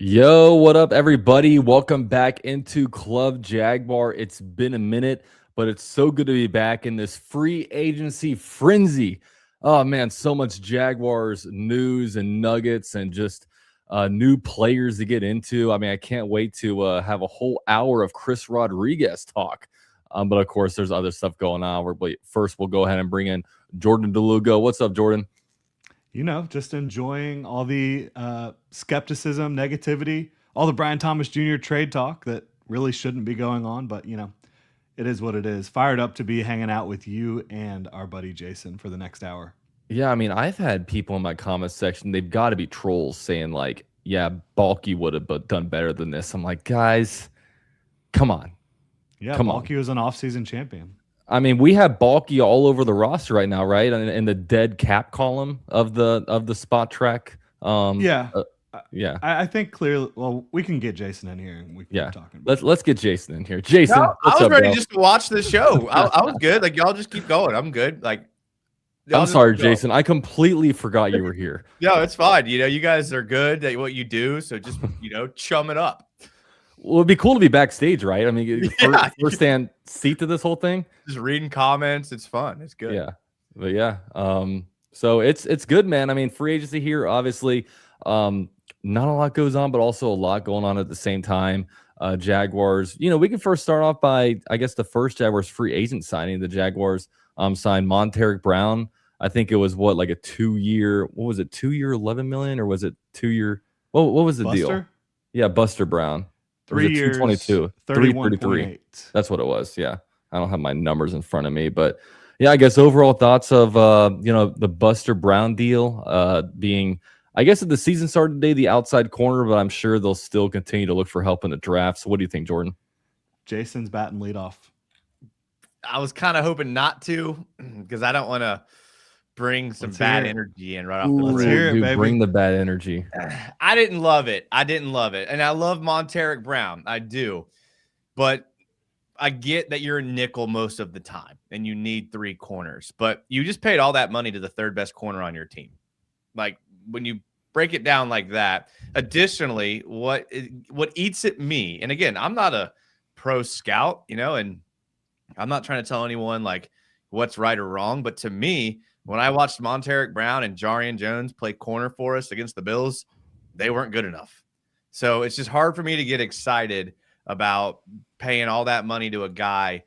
Yo, what up, everybody? Welcome back into Club Jaguar. It's been a minute, but it's so good to be back in this free agency frenzy. Oh, man, so much Jaguars news and nuggets and just new players to get into. I mean, I can't wait to have a whole hour of Chris Rodriguez talk. But of course, there's other stuff going on. But first, we'll go ahead and bring in Jordan DeLugo. What's up, Jordan? Just enjoying all the skepticism, negativity, all the Brian Thomas Jr. trade talk that really shouldn't be going on, but it is what it is. Fired up to be hanging out with you and our buddy Jason for the next hour. Yeah, I mean, I've had people in my comments section, they've got to be trolls saying, like, yeah, Balky would have done better than this. I'm like, guys, come on. Yeah, Come on. Balky was an offseason champion. I mean, we have Balky all over the roster right now, right? In the dead cap column of the spot track. Yeah. Yeah. I think clearly. Well, we can get Jason in here and we can Yeah. keep talking. Let's get Jason in here. Jason, No, I what's was up, ready bro? just to watch the show. I was good. Like y'all just keep going. I'm good. Like y'all I'm just sorry, keep going. Jason. I completely forgot you were here. No, it's fine. You guys are good at what you do. So just chum it up. Well, it'd be cool to be backstage, right? I mean, Yeah. first-hand seat to this whole thing. Just reading comments. It's fun. It's good. Yeah, but yeah, so it's good, man. I mean, free agency here, obviously, not a lot goes on, but also a lot going on at the same time. Jaguars, we can first start off by, I guess, the first Jaguars free agent signing. The Jaguars signed Montaric Brown. I think it was like a 2-year. What was it? 2-year, 11 million, or was it 2-year? What was the deal? Buster? Yeah, Buster Brown. 3 years, 222, 31.8. That's what it was. Yeah. I don't have my numbers in front of me, but yeah, I guess overall thoughts of the Buster Brown deal being, I guess at the season started today, the outside corner, but I'm sure they'll still continue to look for help in the draft. So what do you think, Jordan? Jason's batting leadoff. I was kind of hoping not to because I don't want to bring some bad energy in right off the Let's rip. hear it, Dude, baby. bring the bad energy. I didn't love it. And I love Montaric Brown. I do. But I get that you're a nickel most of the time and you need 3 corners, but you just paid all that money to the third best corner on your team. Like when you break it down like that, additionally, what eats at me, and again, I'm not a pro scout, and I'm not trying to tell anyone like what's right or wrong, but to me, when I watched Montaric Brown and Jarian Jones play corner for us against the Bills, they weren't good enough. So it's just hard for me to get excited about paying all that money to a guy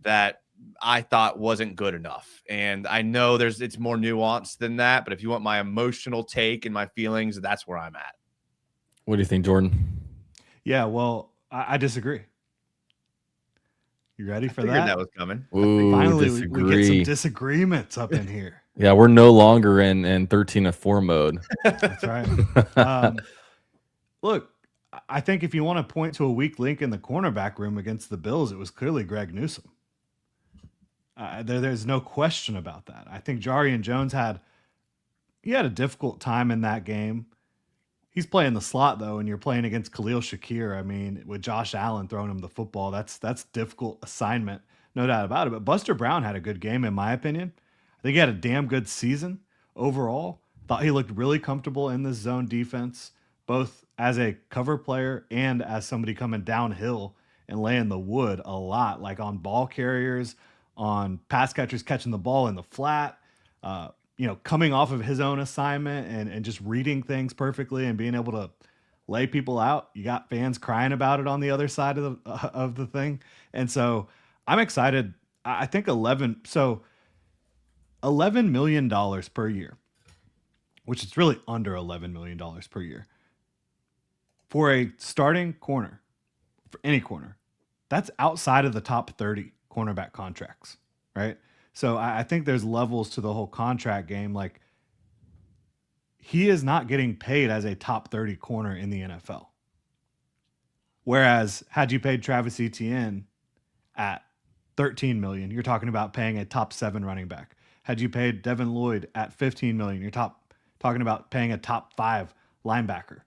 that I thought wasn't good enough. And I know it's more nuanced than that, but if you want my emotional take and my feelings, that's where I'm at. What do you think, Jordan? Yeah, well, I disagree. You ready for I figured that? that was coming. Ooh, Finally, we get some disagree. disagreements up in here. Yeah, we're no longer in 13-4 mode. That's right. Look, I think if you want to point to a weak link in the cornerback room against the Bills, it was clearly Greg Newsome. There's no question about that. I think Jarian Jones had a difficult time in that game. He's playing the slot though, and you're playing against Khalil Shakir. I mean, with Josh Allen throwing him the football, that's difficult assignment, no doubt about it. But Buster Brown had a good game, in my opinion. I think he had a damn good season overall. Thought he looked really comfortable in this zone defense, both as a cover player and as somebody coming downhill and laying the wood a lot, like on ball carriers, on pass catchers catching the ball in the flat. Coming off of his own assignment and just reading things perfectly and being able to lay people out. You got fans crying about it on the other side of the thing. And so I'm excited. I think $11 million per year, which is really under $11 million per year for a starting corner, for any corner. That's outside of the top 30 cornerback contracts, right? So I think there's levels to the whole contract game. Like, he is not getting paid as a top 30 corner in the NFL. Whereas had you paid Travis Etienne at $13 million, you're talking about paying a top 7 running back. Had you paid Devin Lloyd at $15 million, you're talking about paying a top 5 linebacker,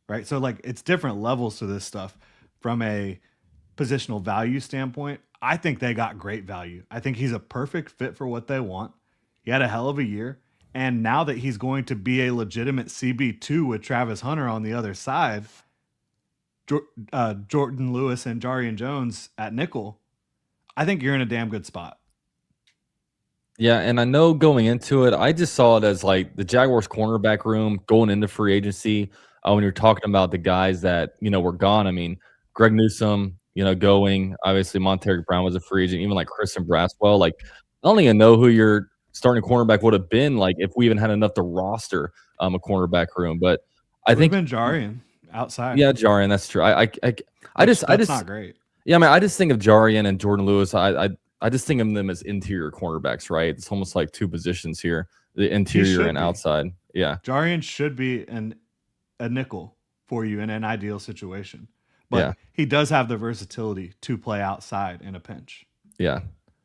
right? So like, it's different levels to this stuff from a positional value standpoint. I think they got great value. I think he's a perfect fit for what they want. He had a hell of a year. And now that he's going to be a legitimate CB2 with Travis Hunter on the other side, Jordan Lewis and Jarian Jones at nickel, I think you're in a damn good spot. Yeah, and I know going into it, I just saw it as like the Jaguars cornerback room going into free agency. When you're talking about the guys that, were gone, I mean, Greg Newsome, going, obviously Montaric Brown was a free agent, even like Christian Braswell. Like, I don't even know who your starting cornerback would have been, like, if we even had enough to roster a cornerback room. But I think been Jarian outside. Yeah, Jarian, that's true. I just not great. Yeah, I mean, I just think of Jarian and Jordan Lewis. I just think of them as interior cornerbacks, right? It's almost like two positions here, the interior and outside. Yeah. Jarian should be a nickel for you in an ideal situation. But he does have the versatility to play outside in a pinch. Yeah.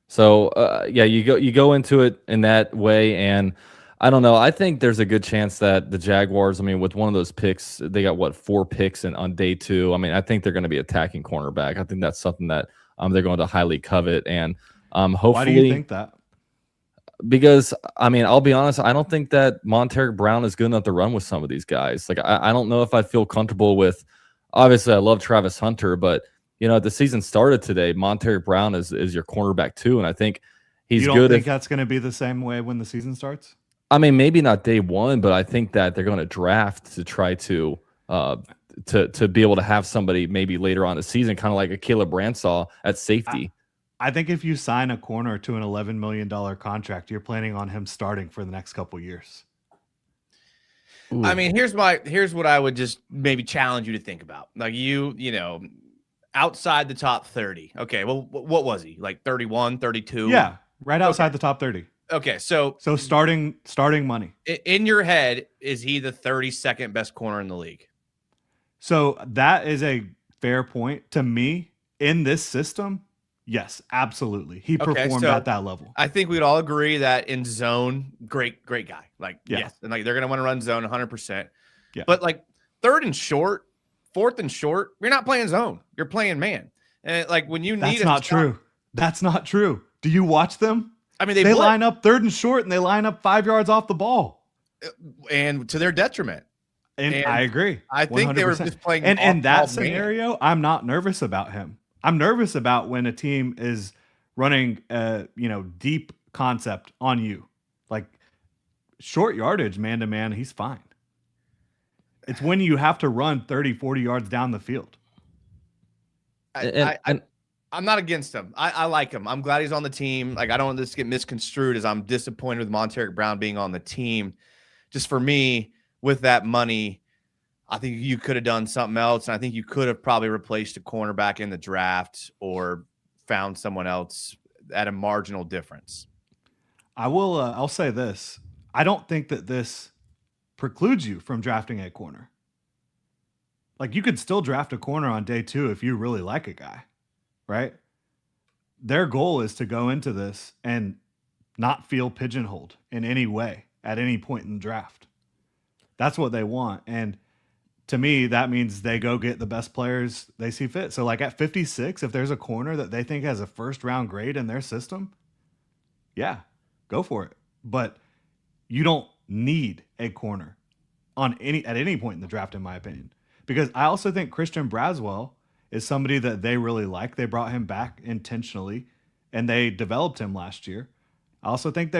So, you go into it in that way, and I don't know. I think there's a good chance that the Jaguars, I mean, with one of those picks, they got 4 picks on day 2. I mean, I think they're going to be attacking cornerback. I think that's something that they're going to highly covet, and hopefully. Why do you think that? Because, I mean, I'll be honest, I don't think that Montaric Brown is good enough to run with some of these guys. Like, I don't know if I feel comfortable with. Obviously, I love Travis Hunter, but the season started today. Montaric Brown is your cornerback too, and I think he's good. You don't think that's going to be the same way when the season starts? I mean, maybe not day 1, but I think that they're going to draft to try to be able to have somebody maybe later on in the season, kind of like a Caleb Bransaw at safety. I think if you sign a corner to an $11 million contract, you're planning on him starting for the next couple years. Ooh. I mean, here's what I would just maybe challenge you to think about. Like outside the top 30. Okay, well, what was he? Like 31, 32? Yeah, right outside the top 30. Okay, so starting money. In your head, is he the 32nd best corner in the league? So that is a fair point. To me, in this system, yes, absolutely. He performed at that level. I think we'd all agree that in zone, great guy. Like, yes. And like they're going to want to run zone 100%. Yeah. But like 3rd and short, 4th and short, you're not playing zone. You're playing man. And like when you need true. That's not true. Do you watch them? I mean, they line up 3rd and short and they line up 5 yards off the ball. And to their detriment. And I agree. I think 100%. They were just playing. And in that scenario, I'm not nervous about him. I'm nervous about when a team is running deep concept on you. Like short yardage, man-to-man, he's fine. It's when you have to run 30, 40 yards down the field. I'm not against him. I like him. I'm glad he's on the team. Like, I don't want this to get misconstrued as I'm disappointed with Montaric Brown being on the team. Just for me, with that money, I think you could have done something else. And I think you could have probably replaced a cornerback in the draft or found someone else at a marginal difference. I'll say this. I don't think that this precludes you from drafting a corner. Like, you could still draft a corner on day 2 if you really like a guy, right? Their goal is to go into this and not feel pigeonholed in any way at any point in the draft. That's what they want. And to me, that means they go get the best players they see fit. So like at 56, if there's a corner that they think has a 1st round grade in their system, yeah, go for it. But you don't need a corner at any point in the draft, in my opinion. Because I also think Christian Braswell is somebody that they really like. They brought him back intentionally, and they developed him last year. I also think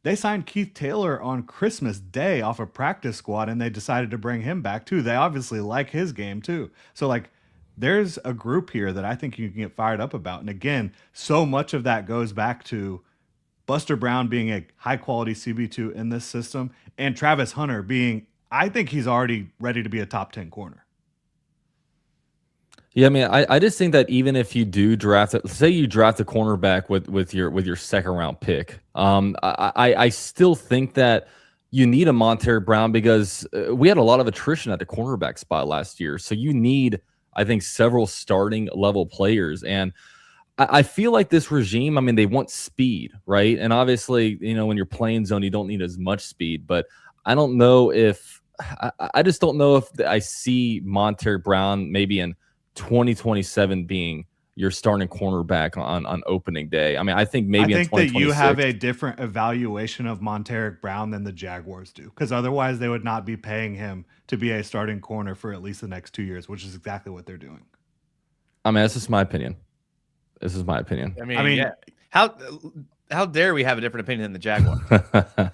they signed Keith Taylor on Christmas Day off a practice squad, and they decided to bring him back too. They obviously like his game too. So like, there's a group here that I think you can get fired up about. And again, so much of that goes back to Buster Brown being a high quality CB2 in this system, and Travis Hunter being, I think he's already ready to be a top 10 corner. Yeah, I mean, I just think that even if you do draft it, say you draft a cornerback with your 2nd round pick, I still think that you need a Montaric Brown because we had a lot of attrition at the cornerback spot last year. So you need, I think, several starting level players. And I feel like this regime, I mean, they want speed, right? And obviously, when you're playing zone, you don't need as much speed. But I don't know I just don't know if I see Montaric Brown maybe in 2027 being your starting cornerback on opening day. I mean, I think I maybe in think that you 2026. have a different evaluation of Montaric Brown than the Jaguars do, because otherwise they would not be paying him to be a starting corner for at least the next 2 years, which is exactly what they're doing. I mean, that's just my opinion. This is my opinion. I mean, yeah. How dare we have a different opinion than the Jaguar?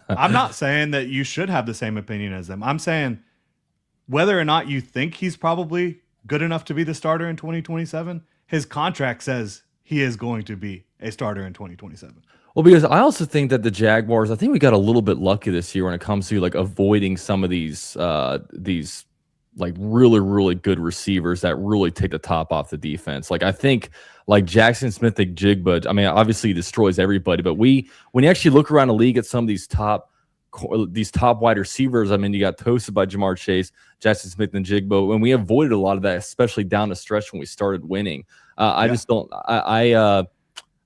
I'm not saying that you should have the same opinion as them. I'm saying whether or not you think he's probably good enough to be the starter in 2027, his contract says he is going to be a starter in 2027. Well, because I also think that the Jaguars, I think we got a little bit lucky this year when it comes to like avoiding some of these like really, really good receivers that really take the top off the defense. Like I think like Jackson Smith-Njigba, I mean, obviously he destroys everybody, but when you actually look around the league at some of these top wide receivers, I mean, you got toasted by Jamar Chase, Jackson Smith-Njigba, and we avoided a lot of that, especially down the stretch when we started winning. I just don't. I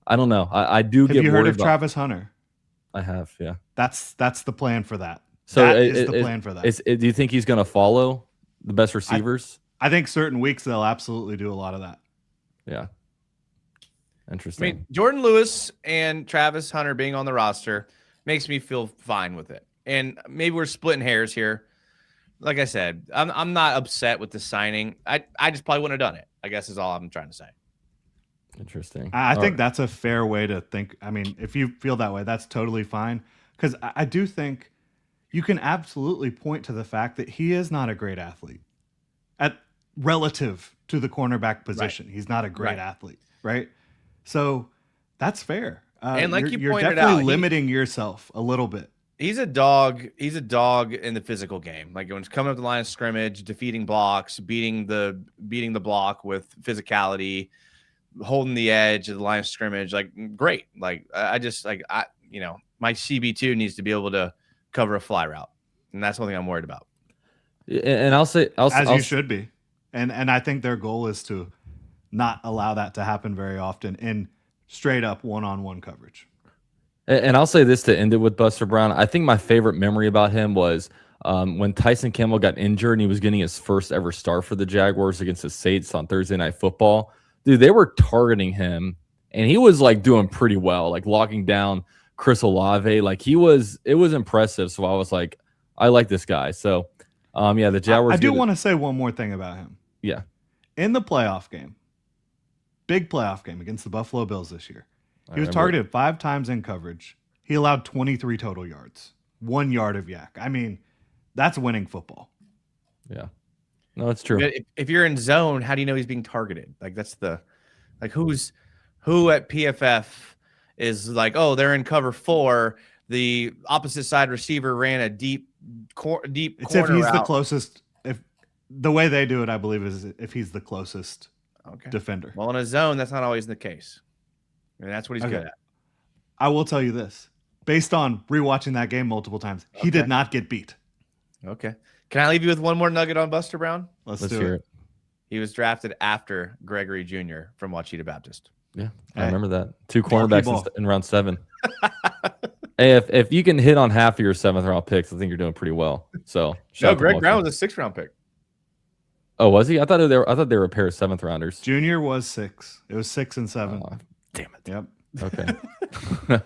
don't know. I do get. Have you heard worried of about, Travis Hunter? I have, yeah. That's the plan for that. So that is the plan for that. Do you think he's going to follow the best receivers? I think certain weeks they'll absolutely do a lot of that. Yeah. I Interesting. mean, Jordan Lewis and Travis Hunter being on the roster makes me feel fine with it. And maybe we're splitting hairs here. Like I said, I'm not upset with the signing. I just probably wouldn't have done it, I guess is all I'm trying to say. Interesting. I think that's a fair way to think. I mean, if you feel that way, that's totally fine. Because I do think you can absolutely point to the fact that he is not a great athlete relative to the cornerback position. Right. He's not a great athlete, right? So that's fair. And like you're pointed definitely out, limiting yourself a little bit. He's a dog. He's a dog in the physical game. Like when it's coming up the line of scrimmage, defeating blocks, beating the block with physicality, holding the edge of the line of scrimmage. Like great. Like my CB2 needs to be able to cover a fly route, and that's one thing I'm worried about. And I'll say, you should be, and I think their goal is to not allow that to happen very often in straight up one-on-one coverage. And I'll say this to end it with Buster Brown. I think my favorite memory about him was when Tyson Campbell got injured and he was getting his first ever start for the Jaguars against the Saints on Thursday Night Football. Dude, they were targeting him, and he was like doing pretty well, like locking down Chris Olave. Like it was impressive. So I was like, I like this guy. So the Jaguars. I do want to say one more thing about him. Yeah. In the playoff game, big playoff game against the Buffalo Bills this year, he was targeted 5 times in coverage. He allowed 23 total yards, 1 yard of yak. I mean, that's winning football. Yeah. No, it's true. If you're in zone, how do you know he's being targeted? Like that's who at PFF is like, oh, they're in cover 4. The opposite side receiver ran a deep corner. It's if he's the closest. If the way they do it, I believe, is if he's the closest defender. Well, in a zone, that's not always the case. And that's what he's good at. I will tell you this. Based on rewatching that game multiple times, he did not get beat. Okay. Can I leave you with one more nugget on Buster Brown? Let's do it. He was drafted after Gregory Jr. from Wachita Baptist. Yeah, I remember that. 2 cornerbacks in round 7. Hey, if you can hit on half of your 7th round picks, I think you're doing pretty well. So, Greg Brown was a 6th round pick. Oh, was he? I thought they were a pair of 7th rounders. Junior was 6. It was 6 and 7. Oh, damn it. Yep. Okay.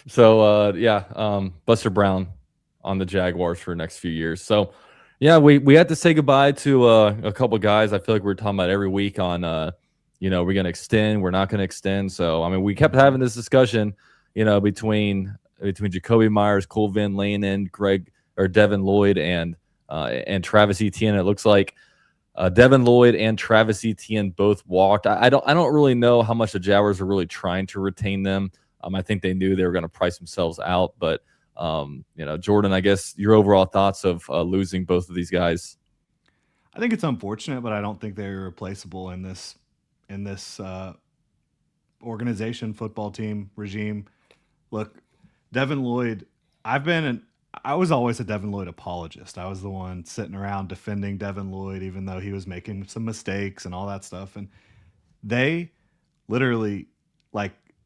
So Buster Brown on the Jaguars for the next few years. So yeah, we had to say goodbye to a couple guys. I feel like we're talking about every week on we're gonna extend, we're not gonna extend. So I mean, we kept having this discussion, between Jacoby Myers, Cole Van Lanen, Devin Lloyd, and Travis Etienne. It looks like Devin Lloyd and Travis Etienne both walked. I don't really know how much the Jaguars are really trying to retain them. I think they knew they were going to price themselves out. But Jordan, I guess your overall thoughts of losing both of these guys. I think it's unfortunate, but I don't think they're replaceable in this organization, football team, regime. Look, Devin Lloyd, I was always a Devin Lloyd apologist. I was the one sitting around defending Devin Lloyd, even though he was making some mistakes and all that stuff. And they literally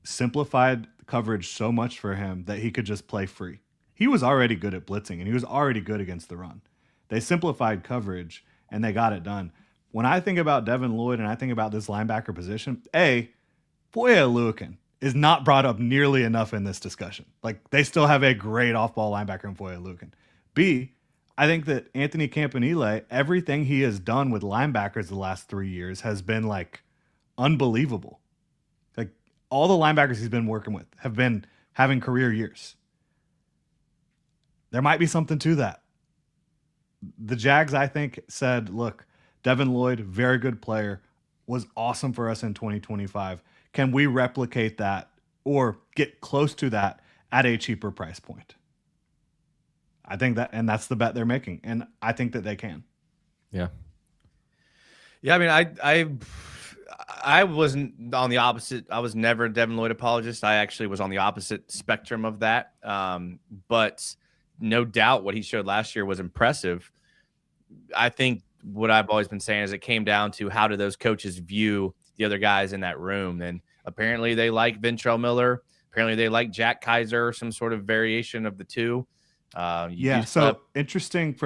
simplified coverage so much for him that he could just play free. He was already good at blitzing, and he was already good against the run. They simplified coverage, and they got it done. when I think about Devin Lloyd and I think about this linebacker position, Foye Oluokun is not brought up nearly enough in this discussion. Like, they still have a great off-ball linebacker in Foye Oluokun. B, I think that Anthony Campanile, everything he has done with linebackers the last 3 years has been like unbelievable. Like, all the linebackers he's been working with have been having career years. There might be something to that. The Jags, I think, said, look, Devin Lloyd, very good player, was awesome for us in 2025. Can we replicate that or get close to that at a cheaper price point? I think that, and that's the bet they're making, and I think that they can. Yeah. Yeah, I mean, I wasn't on the opposite. I was never a Devin Lloyd apologist. I actually was on the opposite spectrum of that. But no doubt what he showed last year was impressive. I think what I've always been saying is it came down to how do those coaches view the other guys in that room. And apparently they like Ventrell Miller. Apparently they like Jack Kaiser, some sort of variation of the two. Interesting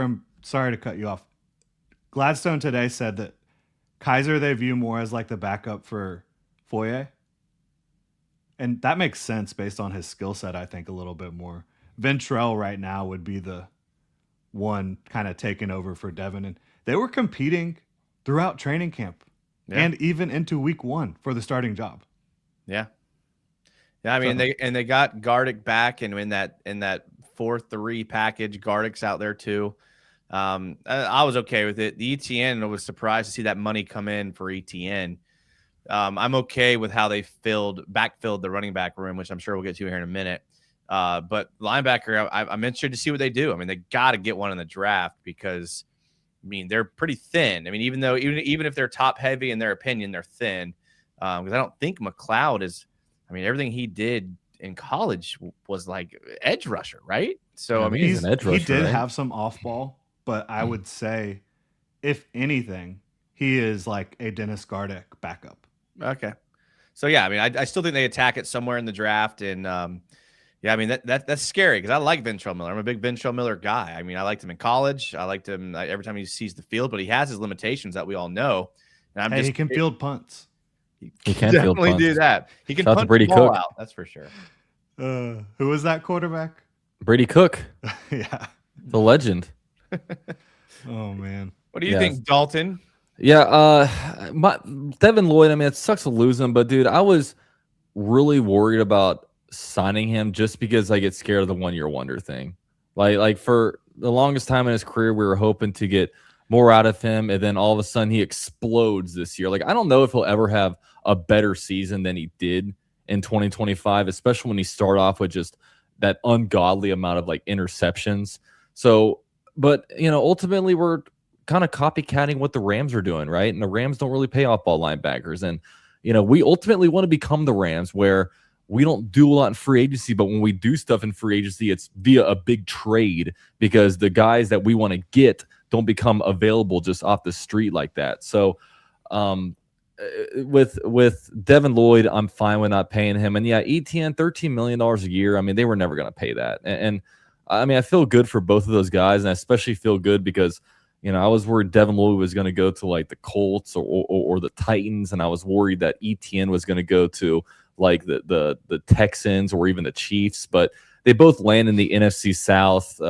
sorry to cut you off. Gladstone today said that Kaiser they view more as like the backup for Foye. And that makes sense based on his skill set, I think, a little bit more. Ventrell right now would be the one kind of taking over for Devin. And they were competing throughout training camp and even into week 1 for the starting job. Yeah. Yeah. I mean, they got Gardick back, and in that 4-3 package, Gardick's out there too. I was okay with it. The ETN, I was surprised to see that money come in for ETN. I'm okay with how they backfilled the running back room, which I'm sure we'll get to here in a minute. But linebacker, I'm interested to see what they do. I mean, they got to get one in the draft because, I mean, they're pretty thin. I mean, even if they're top heavy in their opinion, they're thin. Because I don't think McLeod is. I mean, everything he did in college was like edge rusher, right? So I mean, he's an edge rusher. He did have some off ball, but I would say, if anything, he is like a Dennis Gardick backup. Okay, so yeah, I mean, I still think they attack it somewhere in the draft, and yeah, I mean that's scary because I like Ventrell Miller. I'm a big Ventrell Miller guy. I mean, I liked him in college. I liked him every time he sees the field, but he has his limitations that we all know. And he can field punts. He can definitely do that. He can punt Brady the ball Cook out. That's for sure. Who was that quarterback? Brady Cook. Yeah, the legend. Oh man, what do you think, Dalton? Yeah, Devin Lloyd. I mean, it sucks to lose him, but dude, I was really worried about signing him just because I get scared of the 1-year wonder thing. Like for the longest time in his career, we were hoping to get more out of him, and then all of a sudden he explodes this year. Like, I don't know if he'll ever have a better season than he did in 2025, especially when he started off with just that ungodly amount of like interceptions. So, but ultimately we're kind of copycatting what the Rams are doing, right? And the Rams don't really pay off ball linebackers. And, we ultimately want to become the Rams, where we don't do a lot in free agency, but when we do stuff in free agency, it's via a big trade because the guys that we want to get don't become available just off the street like that. So with Devin Lloyd, I'm fine with not paying him. And yeah, ETN, $13 million a year. I mean, they were never going to pay that. And I mean, I feel good for both of those guys. And I especially feel good because, I was worried Devin Lloyd was going to go to like the Colts or the Titans. And I was worried that ETN was going to go to like the Texans or even the Chiefs, but they both land in the NFC South,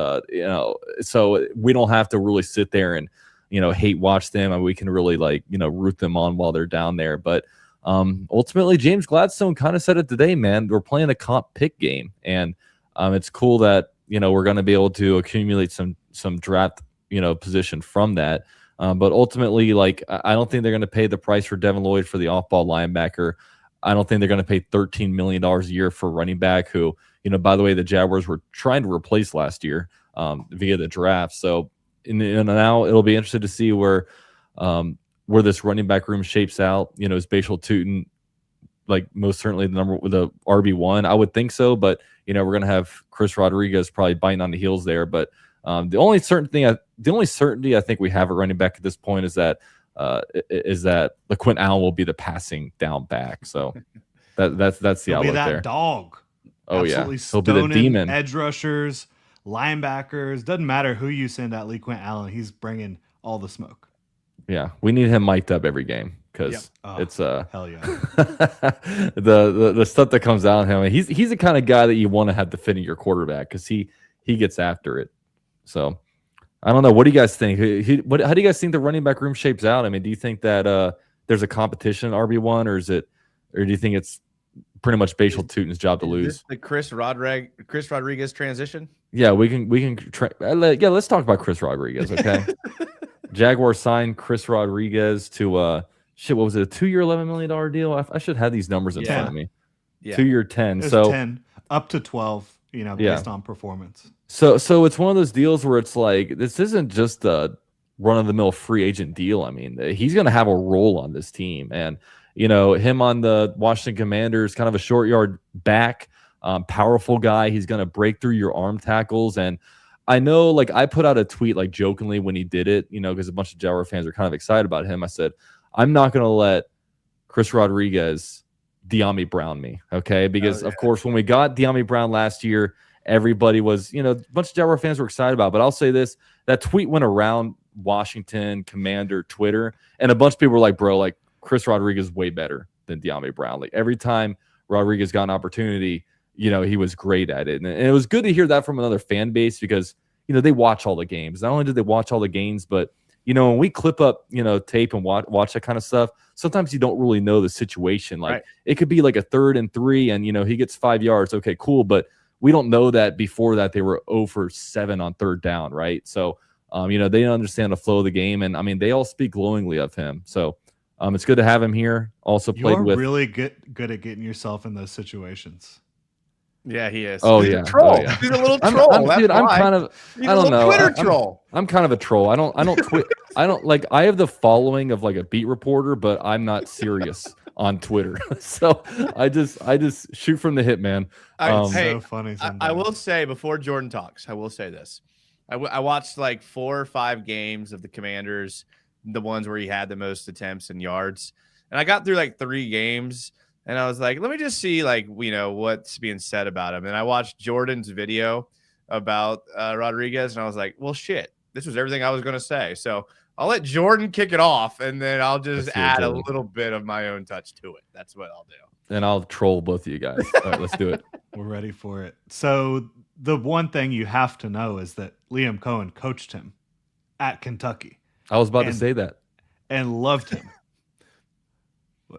so we don't have to really sit there and, hate watch them, and we can really root them on while they're down there. But ultimately, James Gladstone kind of said it today, man. We're playing a comp pick game, and it's cool that, we're going to be able to accumulate some draft, position from that. But ultimately, I don't think they're going to pay the price for Devin Lloyd for the off-ball linebacker. I don't think they're going to pay $13 million a year for running back who, by the way, the Jaguars were trying to replace last year via the draft. So now it'll be interesting to see where this running back room shapes out. Is Bashal Tootin most certainly the RB1? I would think so, but we're going to have Chris Rodriguez probably biting on the heels there. But the only certainty I think we have at running back at this point is that LaQuint Allen will be the passing down back. So that's the outlook that there. Dog. Oh, absolutely, yeah. He'll be the demon. Edge rushers, linebackers. Doesn't matter who you send at LaQuint Allen. He's bringing all the smoke. Yeah, we need him mic'd up every game because it's hell yeah. the stuff that comes out of him. He's the kind of guy that you want to have defending your quarterback because he gets after it. So I don't know. What do you guys think? How do you guys think the running back room shapes out? I mean, do you think that there's a competition RB1, or do you think it's pretty much Bashal Tutin's job to lose? This the Chris Rodriguez transition? Yeah, let's talk about Chris Rodriguez, okay? Jaguar signed Chris Rodriguez to what was it, a 2-year, $11 million deal? I should have these numbers in front of me. Yeah. 2-year, 10. It's So 10 up to 12, based on performance. So it's one of those deals where it's like, this isn't just a run-of-the-mill free agent deal. I mean, he's going to have a role on this team. And, him on the Washington Commanders, kind of a short yard back, powerful guy. He's going to break through your arm tackles. And I know, like, I put out a tweet, like, jokingly when he did it, because a bunch of Jaguar fans were kind of excited about him. I said, I'm not going to let Chris Rodriguez De'Ami Brown me, okay? Because, of course, when we got De'Ami Brown last year, everybody was, a bunch of Jaguar fans were excited about it. But I'll say this, that tweet went around Washington, Commander, Twitter, and a bunch of people were like, bro, like, Chris Rodriguez is way better than De'Ami Brown. Like, every time Rodriguez got an opportunity, he was great at it. And it was good to hear that from another fan base because, they watch all the games. Not only did they watch all the games, but, when we clip up, tape and watch that kind of stuff, sometimes you don't really know the situation. Like, It could be like a 3rd and 3 and, he gets 5 yards. Okay, cool. But we don't know that before that they were 0 for 7 on 3rd down, right? So, they don't understand the flow of the game. And, I mean, they all speak glowingly of him. So, it's good to have him here. Also played You're with really good at getting yourself in those situations. Yeah, he is. Oh, He's yeah. a troll. Oh, yeah. He's a little troll. I'm kind of. He's I don't know. Twitter troll. I'm kind of a troll. I don't tweet. I don't like. I have the following of like a beat reporter, but I'm not serious on Twitter. So I just shoot from the hip, man. So funny. I will say before Jordan talks, I will say this. I watched like 4 or 5 games of the Commanders, the ones where he had the most attempts and yards, and I got through like 3 games. And I was like, let me just see, like, what's being said about him. And I watched Jordan's video about Rodriguez, and I was like, well, shit, this was everything I was going to say. So I'll let Jordan kick it off, and then I'll just add a little bit of my own touch to it. That's what I'll do. And I'll troll both of you guys. All right, let's do it. We're ready for it. So the one thing you have to know is that Liam Cohen coached him at Kentucky. I was about to say that. And loved him.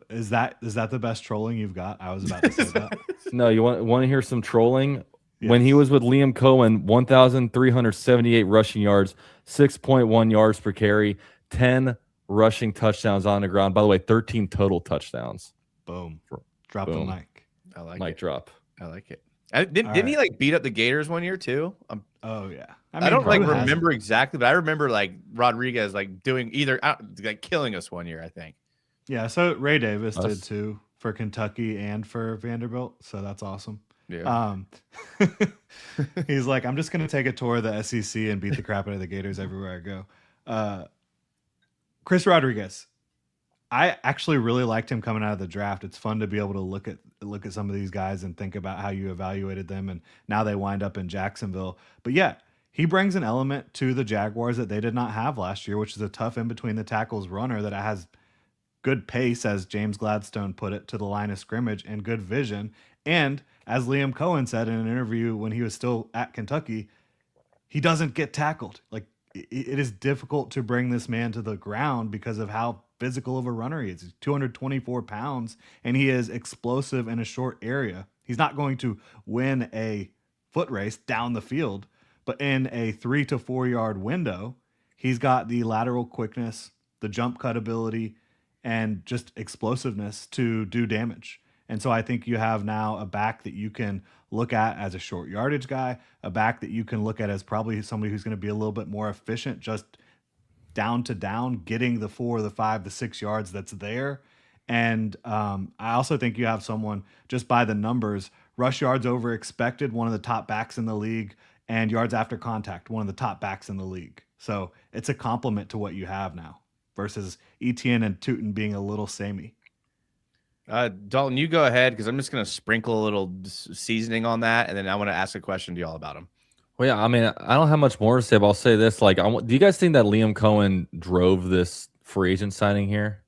Is that the best trolling you've got? I was about to say that. No, you want to hear some trolling? Yes. When he was with Liam Cohen, 1,378 rushing yards, 6.1 yards per carry, 10 rushing touchdowns on the ground. By the way, 13 total touchdowns. Boom. Drop the mic. I like mic it. drop. I like it. Didn't he like beat up the Gators one year too? Oh yeah. I don't like remember exactly, but I remember like Rodriguez like doing like killing us one year, I think. Yeah, so Ray Davis did too for Kentucky and for Vanderbilt, so that's awesome. Yeah. He's like, I'm just going to take a tour of the SEC and beat the crap out of the Gators everywhere I go. Chris Rodriguez, I actually really liked him coming out of the draft. It's fun to be able to look at some of these guys and think about how you evaluated them, and now they wind up in Jacksonville. But yeah, he brings an element to the Jaguars that they did not have last year, which is a tough in between the tackles runner that has good pace, as James Gladstone put it, to the line of scrimmage, and good vision. And as Liam Cohen said in an interview when he was still at Kentucky, he doesn't get tackled. Like, it is difficult to bring this man to the ground because of how physical of a runner he is. He's 224 pounds, and he is explosive in a short area. He's not going to win a foot race down the field, but in a 3 to 4 yard window, he's got the lateral quickness, the jump cut ability, and just explosiveness to do damage. And so I think you have now a back that you can look at as a short yardage guy, a back that you can look at as probably somebody who's going to be a little bit more efficient, just down to down, getting the 4, the 5, the 6 yards that's there. And I also think you have someone, just by the numbers, rush yards over expected, one of the top backs in the league, and yards after contact, one of the top backs in the league. So it's a compliment to what you have now, versus Etienne and Tutin being a little samey. Dalton, you go ahead, because I'm just going to sprinkle a little seasoning on that, and then I want to ask a question to y'all about him. Well, yeah, I mean, I don't have much more to say, but I'll say this. Like, do you guys think that Liam Cohen drove this free agent signing here?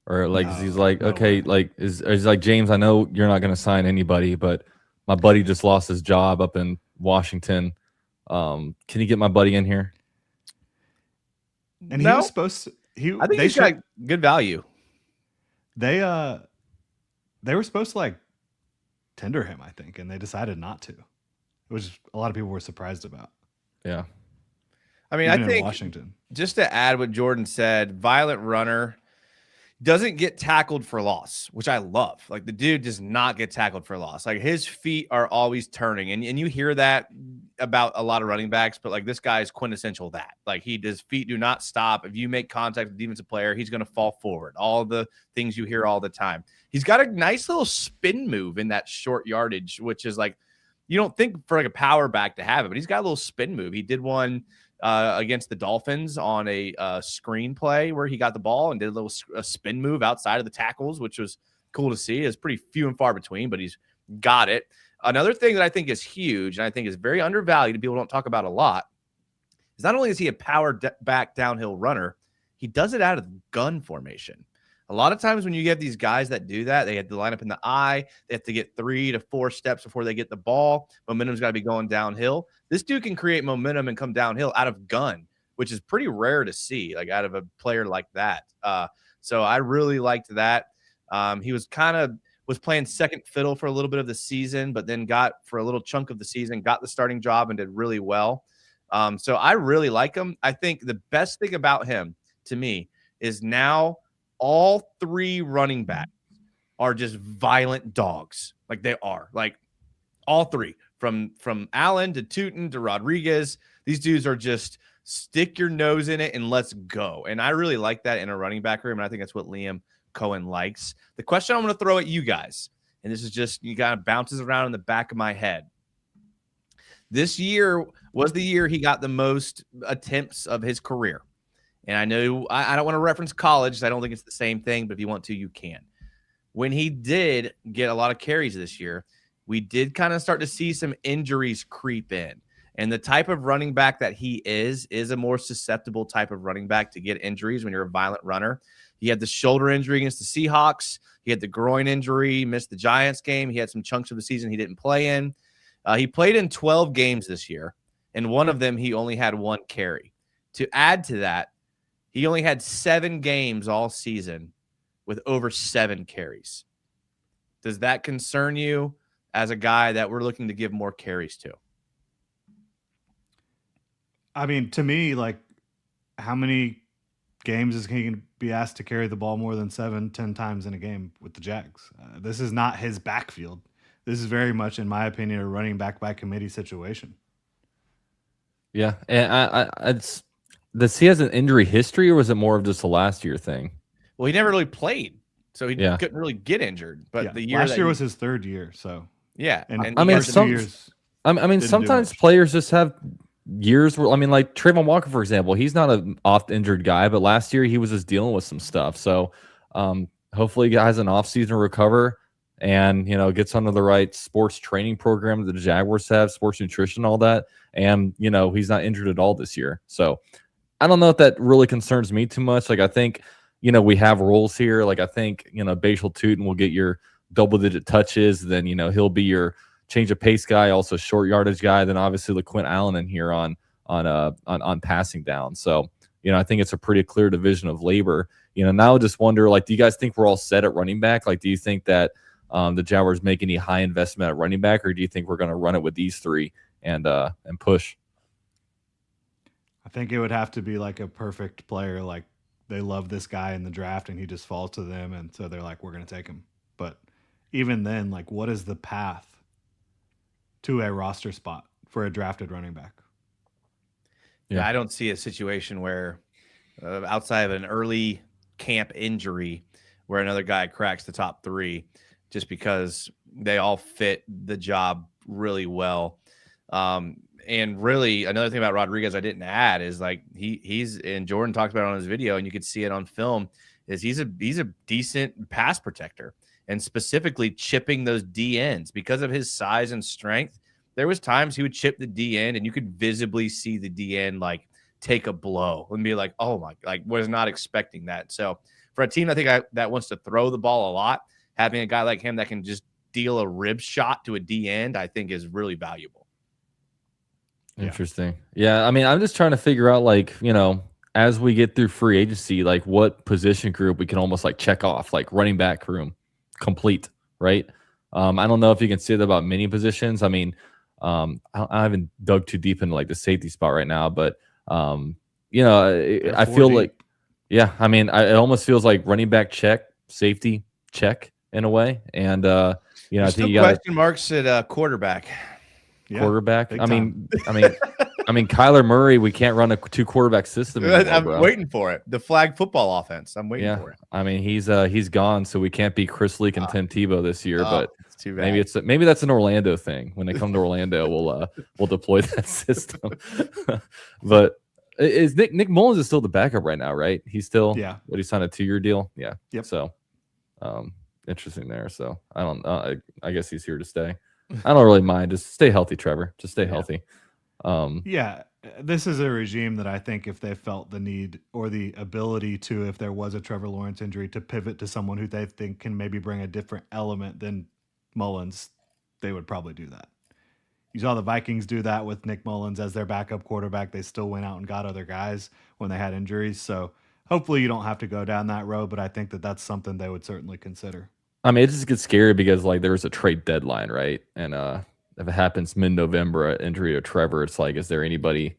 Or like is he's like, No okay, way. like is like, James, I know you're not gonna sign anybody, but my buddy just lost his job up in Washington. Can you get my buddy in here? And he was No, supposed to, I think they he's got should good value. they were supposed to like tender him, I think, and they decided not to, which a lot of people were surprised about. Yeah. I mean, Even I in think Washington. just to add what Jordan said, violent runner doesn't get tackled for loss, which I love. Like the dude does not get tackled for loss. Like his feet are always turning. And you hear that about a lot of running backs, but like this guy is quintessential that. Like his feet do not stop. If you make contact with a defensive player, he's going to fall forward. All the things you hear all the time. He's got a nice little spin move in that short yardage, which is like, you don't think for like a power back to have it, but he's got a little spin move. He did one against the Dolphins on a screen play where he got the ball and did a little spin move outside of the tackles, which was cool to see. It's pretty few and far between, but he's got it. Another thing that I think is huge and I think is very undervalued and people don't talk about a lot is not only is he a power back downhill runner, he does it out of gun formation. A lot of times when you get these guys that do that, they have to line up in the eye. They have to get 3 to 4 steps before they get the ball. Momentum's got to be going downhill. This dude can create momentum and come downhill out of gun, which is pretty rare to see, like out of a player like that. So I really liked that. He was playing second fiddle for a little bit of the season, but then got for a little chunk of the season, got the starting job and did really well. So I really like him. I think the best thing about him to me is now all 3 running backs are just violent dogs. Like they are, like all 3 from Allen to Tootin to Rodriguez. These dudes are just stick your nose in it and let's go. And I really like that in a running back room. And I think that's what Liam Cohen likes. The question I'm going to throw at you guys, and this is just, you kind of bounces around in the back of my head. This year was the year he got the most attempts of his career. And I know I don't want to reference college. I don't think it's the same thing, but if you want to, you can. When he did get a lot of carries this year, we did kind of start to see some injuries creep in. And the type of running back that he is a more susceptible type of running back to get injuries when you're a violent runner. He had the shoulder injury against the Seahawks. He had the groin injury, missed the Giants game. He had some chunks of the season he didn't play in. He played in 12 games this year, and one of them he only had 1 carry. To add to that, he only had 7 games all season with over 7 carries. Does that concern you as a guy that we're looking to give more carries to? I mean, to me, like, how many games is he going to be asked to carry the ball more than 7-10 times in a game with the Jags? This is not his backfield. This is very much, in my opinion, a running back by committee situation. Yeah. And does he has an injury history, or was it more of just a last year thing? Well, he never really played, so he couldn't really get injured. But the year last year was his 3rd year, so yeah. And I mean, years. I mean, sometimes players just have years where, I mean, like Trayvon Walker, for example, he's not an oft injured guy, but last year he was just dealing with some stuff. So hopefully he has an off season recover and, gets under the right sports training program that the Jaguars have, sports nutrition, all that. And, he's not injured at all this year. So I don't know if that really concerns me too much. Like, I think, we have roles here. Like, I think, Bashal Tootin will get your double-digit touches. Then, he'll be your change of pace guy, also short yardage guy. Then obviously LaQuint Allen in here on passing down. So, I think it's a pretty clear division of labor. Now I just wonder, like, do you guys think we're all set at running back? Like, do you think that the Jaguars make any high investment at running back, or do you think we're going to run it with these 3 and push? I think it would have to be like a perfect player. Like, they love this guy in the draft and he just falls to them. And so they're like, we're going to take him. But even then, like, what is the path to a roster spot for a drafted running back? Yeah, I don't see a situation where outside of an early camp injury where another guy cracks the top 3 just because they all fit the job really well. And really, another thing about Rodriguez I didn't add is, like, he's and Jordan talked about it on his video, and you could see it on film, is he's a decent pass protector, and specifically chipping those D ends because of his size and strength. There was times he would chip the D end, and you could visibly see the D end like take a blow and be like, oh my, like was not expecting that. So for a team that wants to throw the ball a lot, having a guy like him that can just deal a rib shot to a D end, I think is really valuable. Interesting. Yeah, I mean, I'm just trying to figure out, like, as we get through free agency, like what position group we can almost like check off, like running back room complete, right? I don't know if you can say that about many positions. I mean, I haven't dug too deep into like the safety spot right now, but I feel like, yeah, I mean, it almost feels like running back check, safety check in a way, and I think you got question marks at quarterback. Quarterback. I mean, Kyler Murray. We can't run a 2-quarterback system anymore, I'm waiting for it. The flag football offense. I'm waiting for it. I mean, he's gone, so we can't beat Chris Leak and Tim Tebow this year. But it's too bad. maybe that's an Orlando thing. When they come to Orlando, we'll deploy that system. But is Nick Mullins is still the backup right now, right? He's still he signed a 2-year deal. Yeah. Yep. So, interesting there. So I don't know. I guess he's here to stay. I don't really mind. Just stay healthy, Trevor. Just stay healthy. This is a regime that I think if they felt the need or the ability to, if there was a Trevor Lawrence injury, to pivot to someone who they think can maybe bring a different element than Mullins, they would probably do that. You saw the Vikings do that with Nick Mullins as their backup quarterback. They still went out and got other guys when they had injuries. So hopefully you don't have to go down that road, but I think that that's something they would certainly consider. I mean, it just gets scary because like there's a trade deadline, right? And if it happens mid-November, an injury to Trevor, it's like, is there anybody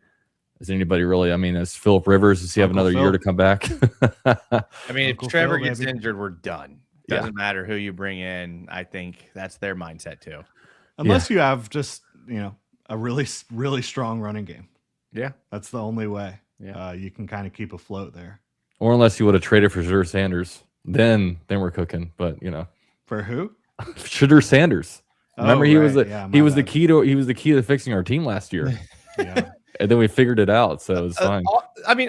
really? I mean, is Philip Rivers, does he have another year to come back? I mean, if Trevor gets injured, we're done. Doesn't matter who you bring in. I think that's their mindset too. Unless you have just, a really, really strong running game. Yeah. That's the only way you can kind of keep afloat there. Or unless you would have traded for Shedeur Sanders. Then we're cooking. But, For who? Shedeur Sanders. Remember, he was the key to fixing our team last year. Yeah. And then we figured it out, so it was fine.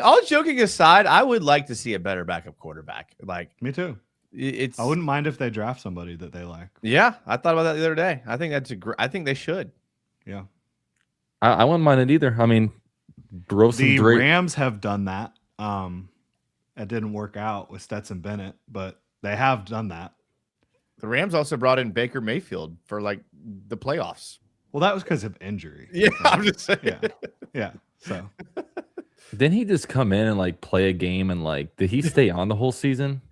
All joking aside, I would like to see a better backup quarterback. Like me too. I wouldn't mind if they draft somebody that they like. Yeah, I thought about that the other day. I think I think they should. Yeah, I wouldn't mind it either. I mean, the Rams have done that. It didn't work out with Stetson Bennett, but they have done that. The Rams also brought in Baker Mayfield for like the playoffs. Well, that was because of injury. Yeah, I'm just saying. Yeah. So didn't he just come in and like play a game and like did he stay on the whole season?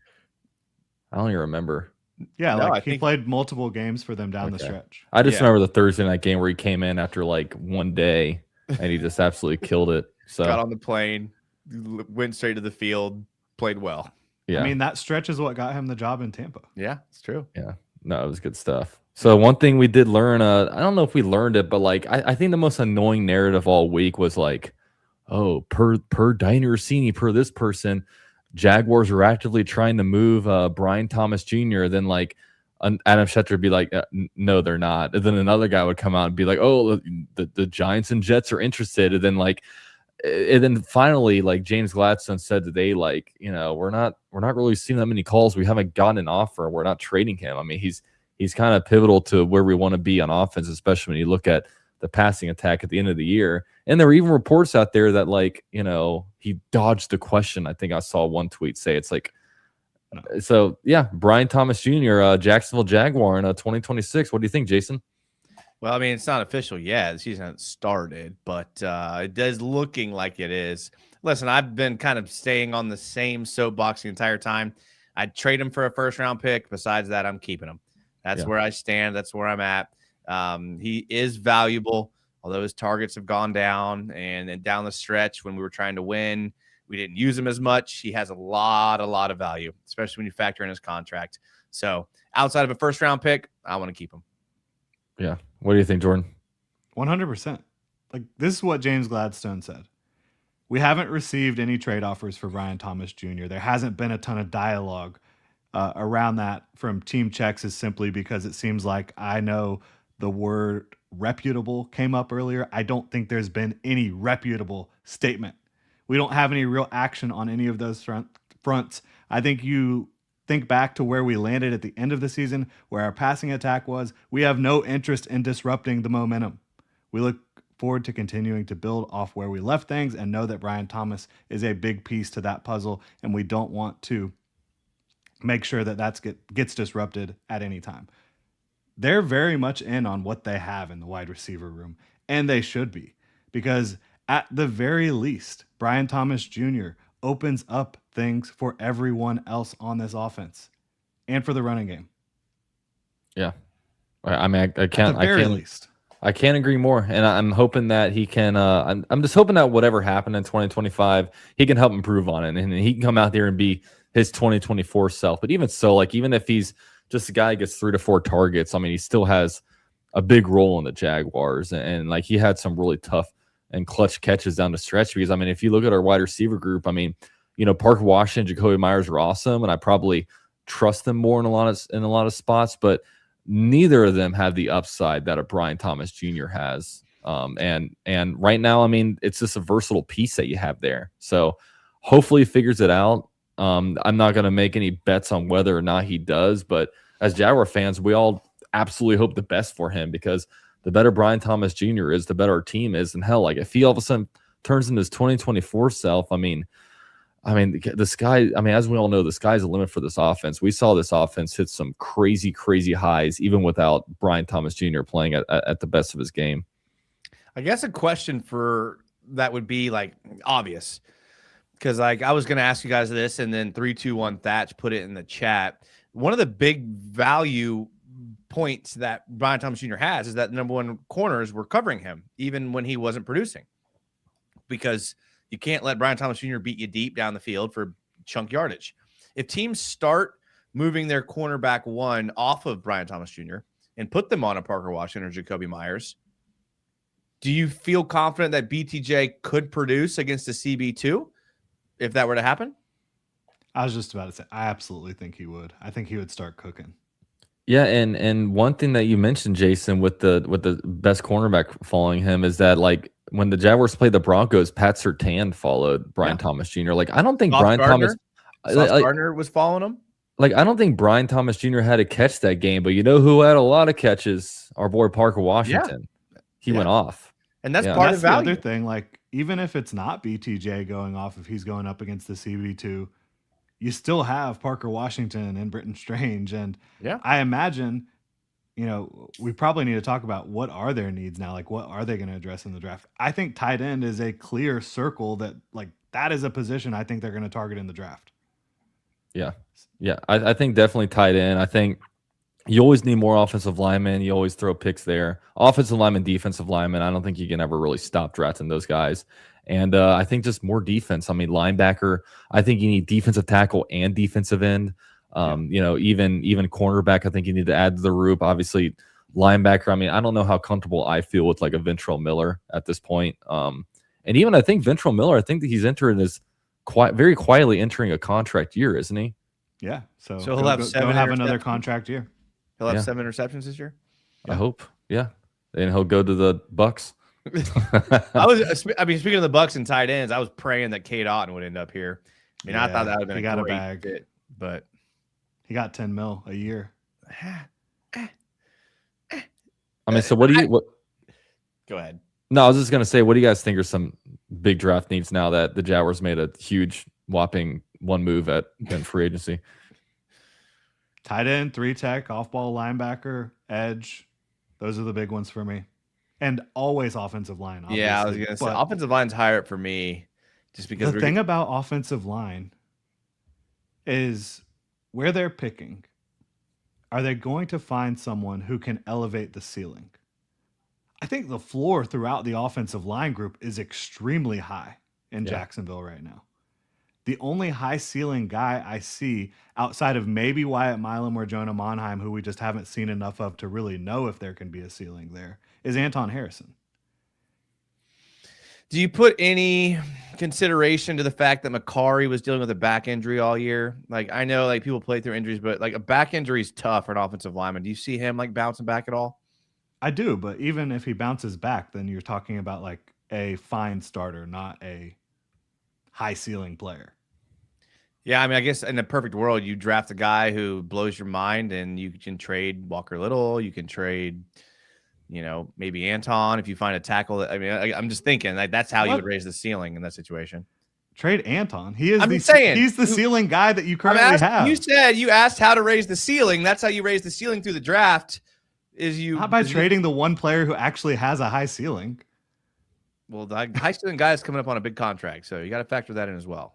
I don't even remember. Yeah, no, he played multiple games for them down the stretch. I just remember the Thursday night game where he came in after like one day and he just absolutely killed it. So got on the plane, went straight to the field, played well. Yeah, I mean that stretch is what got him the job in Tampa. Yeah, it's true. Yeah, no, it was good stuff. So one thing we did learn, I don't know if we learned it, but like I think the most annoying narrative all week was like, oh, per Diner Orsini, per this person, Jaguars are actively trying to move Brian Thomas Jr. Then like Adam Schefter would be like, no, they're not. And then another guy would come out and be like, oh, the Giants and Jets are interested. And then like, and then finally, like James Gladstone said today, like, we're not really seeing that many calls. We haven't gotten an offer. We're not trading him. I mean, he's kind of pivotal to where we want to be on offense, especially when you look at the passing attack at the end of the year. And there were even reports out there that like, he dodged the question. I think I saw one tweet say it's like, so yeah, Brian Thomas Jr., Jacksonville Jaguar in 2026. What do you think, Jason? Well, I mean, it's not official yet. The season hasn't started, but it is looking like it is. Listen, I've been kind of staying on the same soapbox the entire time. I'd trade him for a first-round pick. Besides that, I'm keeping him. That's where I stand. That's where I'm at. He is valuable, although his targets have gone down. And down the stretch when we were trying to win, we didn't use him as much. He has a lot of value, especially when you factor in his contract. So outside of a first-round pick, I want to keep him. Yeah. What do you think, Jordan? 100%. Like, this is what James Gladstone said. We haven't received any trade offers for Brian Thomas Jr. There hasn't been a ton of dialogue around that from team checks, is simply because it seems like I know the word reputable came up earlier. I don't think there's been any reputable statement. We don't have any real action on any of those fronts. I think you think back to where we landed at the end of the season, where our passing attack was. We have no interest in disrupting the momentum. We look forward to continuing to build off where we left things and know that Brian Thomas is a big piece to that puzzle, and we don't want to make sure that gets disrupted at any time. They're very much in on what they have in the wide receiver room, and they should be, because at the very least, Brian Thomas Jr. opens up things for everyone else on this offense and for the running game. Yeah. I mean, I can't, at the very least. I can't agree more. And I'm hoping that he can, I'm just hoping that whatever happened in 2025, he can help improve on it and he can come out there and be his 2024 self. But even so, like, even if he's just a guy who gets 3 to 4 targets, I mean, he still has a big role in the Jaguars. And like, he had some really tough and clutch catches down the stretch, because I mean, if you look at our wide receiver group, I mean, you know, Parker Washington, Jacoby Myers are awesome, and I probably trust them more in a lot of spots, but neither of them have the upside that a Brian Thomas Jr. has. And right now, I mean, it's just a versatile piece that you have there. So hopefully he figures it out. I'm not going to make any bets on whether or not he does, but as Jaguar fans, we all absolutely hope the best for him, because the better Brian Thomas Jr. is, the better our team is. And hell, like, if he all of a sudden turns into his 2024 self, I mean, the sky, I mean, as we all know, the sky's the limit for this offense. We saw this offense hit some crazy, crazy highs, even without Brian Thomas Jr. playing at the best of his game. I guess a question for that would be, like, obvious, because, like, I was going to ask you guys this, and then 321 Thatch put it in the chat. One of the big value points that Brian Thomas Jr. has is that the number one corners were covering him even when he wasn't producing, because you can't let Brian Thomas Jr. beat you deep down the field for chunk yardage. If teams start moving their cornerback one off of Brian Thomas Jr. and put them on a Parker Washington or Jacoby Myers, do you feel confident that BTJ could produce against a CB2 if that were to happen? I was just about to say, I absolutely think he would. I think he would start cooking. Yeah, and one thing that you mentioned, Jason, with the best cornerback following him, is that, like, when the Jaguars played the Broncos, Pat Surtain followed Brian Thomas Jr. Like, I don't think Sauce Gardner was following him. Like, I don't think Brian Thomas Jr. had a catch that game, but you know who had a lot of catches? Our boy Parker Washington. Yeah. He went off. And that's part of the other thing. Like, even if it's not BTJ going off, if he's going up against the CB2, you still have Parker Washington and Britton Strange. And I imagine, you know, we probably need to talk about what are their needs now. Like, what are they going to address in the draft? I think tight end is a clear circle that, like, that is a position I think they're going to target in the draft. Yeah. Yeah. I think definitely tight end. I think you always need more offensive linemen. You always throw picks there. Offensive linemen, defensive linemen. I don't think you can ever really stop drafting those guys. And I think just more defense. I mean, linebacker, I think you need defensive tackle and defensive end. You know, even cornerback, I think you need to add to the group. Obviously, linebacker, I mean, I don't know how comfortable I feel with, like, a Ventrell Miller at this point. And even I think Ventrell Miller, I think that he's entering this very quietly entering a contract year, isn't he? Yeah. So he'll have another contract year. He'll have 7 interceptions this year. I hope. Yeah. And he'll go to the Bucks. I mean, speaking of the Bucks and tight ends, I was praying that Cade Otton would end up here. I mean, I thought that would have been a great fit, but he got $10 million a year. I mean, so what do you? Go ahead. No, I was just gonna say, what do you guys think are some big draft needs now that the Jaguars made a huge, whopping one move at free agency? Tight end, 3 tech, off-ball linebacker, edge. Those are the big ones for me. And always offensive line. Obviously. Yeah, I was going to say offensive line's higher up for me, just because the thing about offensive line is where they're picking. Are they going to find someone who can elevate the ceiling? I think the floor throughout the offensive line group is extremely high in Jacksonville right now. The only high ceiling guy I see outside of maybe Wyatt Milam or Jonah Monheim, who we just haven't seen enough of to really know if there can be a ceiling there, is Anton Harrison. Do you put any consideration to the fact that Macari was dealing with a back injury all year? Like, I know, like, people play through injuries, but, like, a back injury is tough for an offensive lineman. Do you see him, like, bouncing back at all? I do, but even if he bounces back, then you're talking about, like, a fine starter, not a high ceiling player. Yeah, I mean, I guess in a perfect world, you draft a guy who blows your mind, and you can trade Walker Little. You can trade, maybe Anton, if you find a tackle. I'm just thinking like that's how you would raise the ceiling in that situation. Trade Anton. He's the ceiling guy that you currently have. You asked how to raise the ceiling. That's how you raise the ceiling through the draft. Not by trading the one player who actually has a high ceiling. Well, the high ceiling guy is coming up on a big contract, so you got to factor that in as well.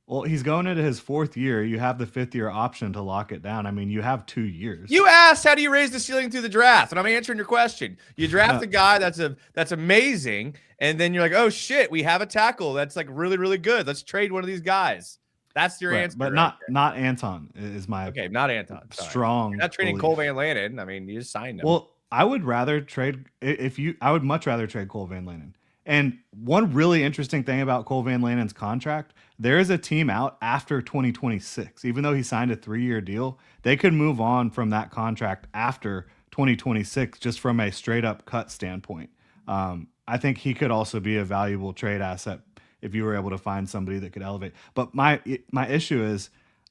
Well, he's going into his 4th year. You have the 5th-year option to lock it down. I mean, you have 2 years. You asked, how do you raise the ceiling through the draft? And I'm answering your question. You draft a guy that's amazing, and then you're like, oh, shit, we have a tackle that's like really, really good. Let's trade one of these guys. That's your answer. But not Anton is my not Anton. Sorry. Strong. You're not trading Cole Van Lanen. I mean, you just signed him. Well, I would much rather trade Cole Van Lanen. And one really interesting thing about Cole Van Lanen's contract, there is a team out after 2026. Even though he signed a 3-year deal, they could move on from that contract after 2026 just from a straight up cut standpoint. I think he could also be a valuable trade asset if you were able to find somebody that could elevate. But my issue is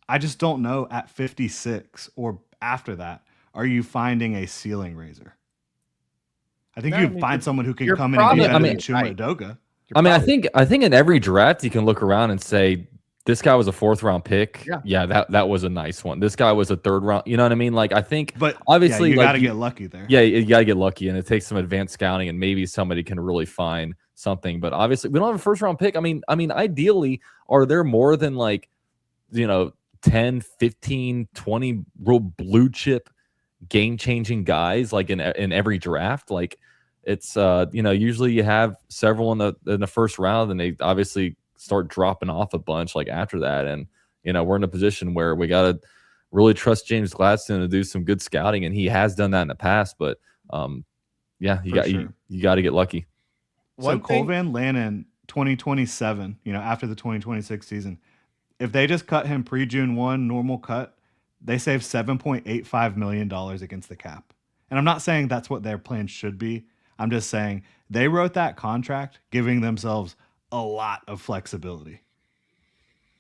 I just don't know at 56 or after that, are you finding a ceiling raiser? I think you'd find someone who can come in and be better than Chuma Edoga. I think in every draft you can look around and say this guy was a 4th-round pick. Yeah, that was a nice one. This guy was a 3rd round. You know what I mean? Like I think, but obviously you got to get lucky there. Yeah, you got to get lucky, and it takes some advanced scouting, and maybe somebody can really find something. But obviously, we don't have a 1st-round pick. I mean, ideally, are there more than 10, 15, 20 real blue chip game-changing guys like in every draft? Like it's usually you have several in the 1st round, and they obviously start dropping off a bunch like after that. And we're in a position where we got to really trust James Gladstone to do some good scouting, and he has done that in the past. But you got to get lucky. Cole Van Lanen 2027, after the 2026 season, if they just cut him pre-June 1 normal cut, they save $7.85 million against the cap. And I'm not saying that's what their plan should be. I'm just saying they wrote that contract giving themselves a lot of flexibility.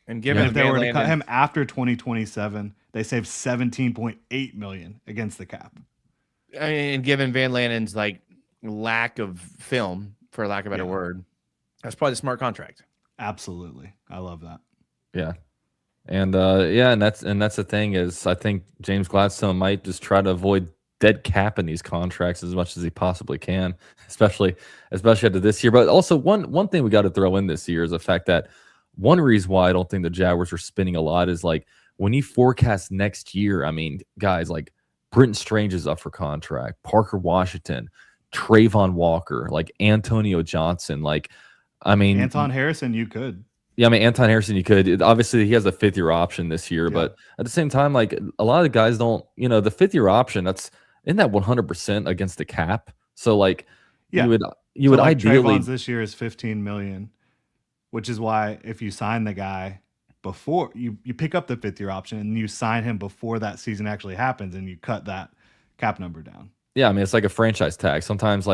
And if they were to cut him after 2027, they save $17.8 million against the cap. And given Van Lanen's lack of film, for lack of a better word, that's probably the smart contract. Absolutely. I love that. Yeah. And and that's the thing is I think James Gladstone might just try to avoid dead cap in these contracts as much as he possibly can, especially after this year. But also one thing we got to throw in this year is the fact that one reason why I don't think the Jaguars are spinning a lot is when you forecast next year, I mean, guys like Britton Strange is up for contract, Parker Washington, Trayvon Walker, Antonio Johnson, Anton Harrison, you could. Yeah, I mean, Anton Harrison, you could. Obviously, he has a 5th-year option this year, but at the same time, a lot of the guys don't, the 5th-year option, isn't that 100% against the cap? So, you would ideally. Trayvon's this year is $15 million, which is why if you sign the guy before you pick up the 5th-year option and you sign him before that season actually happens and you cut that cap number down. Yeah, I mean, it's like a franchise tag. Sometimes,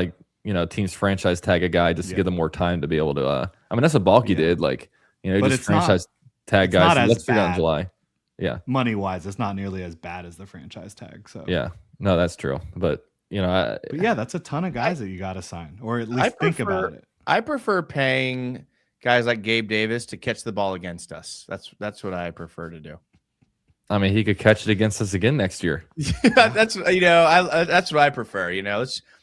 teams franchise tag a guy just to give them more time to be able to. I mean, that's what Balky did. But just franchise tag guys. So let's figure out in July. Yeah. Money wise, it's not nearly as bad as the franchise tag. So yeah, no, that's true. But that's a ton of guys that you got to sign, or at least think about it. I prefer paying guys like Gabe Davis to catch the ball against us. That's what I prefer to do. I mean, he could catch it against us again next year. That's that's what I prefer.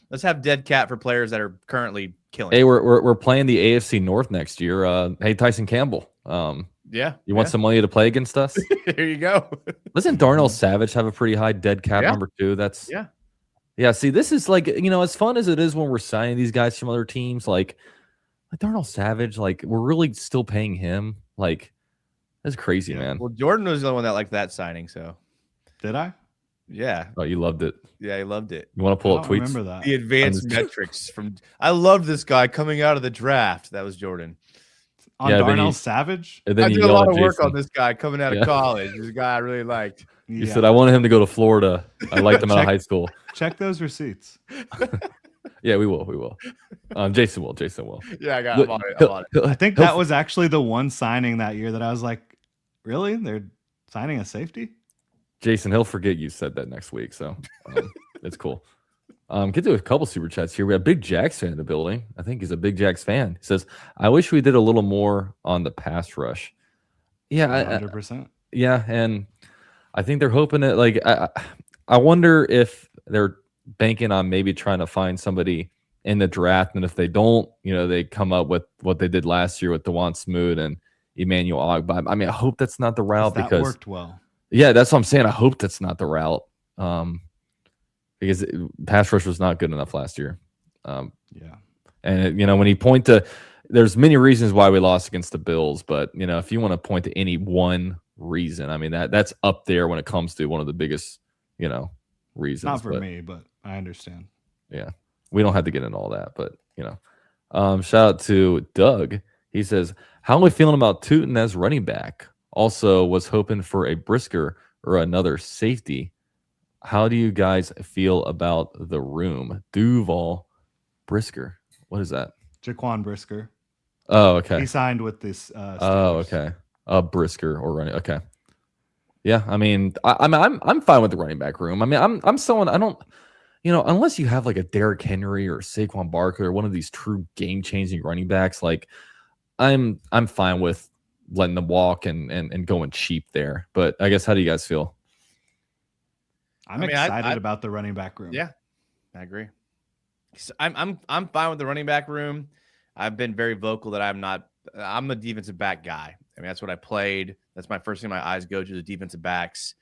Let's have dead cap for players that are currently killing. Hey, we're playing the AFC North next year. Hey, Tyson Campbell. You want some money to play against us? There you go. Doesn't Darnell Savage have a pretty high dead cap number too? That's yeah. See, this is as fun as it is when we're signing these guys from other teams. Like Darnell Savage, we're really still paying him. That's crazy, man. Well, Jordan was the one that liked that signing. So did I? Yeah. Oh, you loved it. Yeah, he loved it. You want to pull up tweets? Remember that? The advanced metrics from. I loved this guy coming out of the draft. That was Jordan. On Darnell Savage? And then I did a lot of work on this guy coming out of college. This guy I really liked. You said, I wanted him to go to Florida. I liked him out of high school. Check those receipts. Yeah, we will. Jason will. Yeah, I got it. I think that was actually the one signing that year that I was like, really? They're signing a safety? Jason, he'll forget you said that next week, so it's cool. Get to a couple super chats here. We have Big Jax fan in the building. I think he's a Big Jax fan. He says, "I wish we did a little more on the pass rush." Yeah, 100%. yeah, and I think they're hoping that I wonder if they're banking on maybe trying to find somebody in the draft, and if they don't, they come up with what they did last year with Dewan Smoot and Emmanuel Ogbah. I mean, I hope that's not the route That because worked well. Yeah, that's what I'm saying. I hope that's not the route because pass rush was not good enough last year. Yeah. And when you point to, there's many reasons why we lost against the Bills, but if you want to point to any one reason, I mean that's up there when it comes to one of the biggest, reasons. Not for me, but I understand. Yeah, we don't have to get into all that, but shout out to Doug. He says, "How are we feeling about Tootin as running back? Also, was hoping for a Brisker or another safety. How do you guys feel about the room?" Duval Brisker. What is that? Jaquan Brisker. Oh, okay. He signed with this. Oh, okay. Brisker or running. Okay. Yeah, I mean, I'm fine with the running back room. I mean, I'm someone I don't, unless you have like a Derrick Henry or Saquon Barkley or one of these true game changing running backs, like I'm fine with letting them walk and going cheap there. But I guess, how do you guys feel? I'm excited about the running back room. Yeah, I agree. So I'm fine with the running back room. I've been very vocal that I'm a defensive back guy. I mean, that's what I played. That's my first thing my eyes go to, the defensive backs.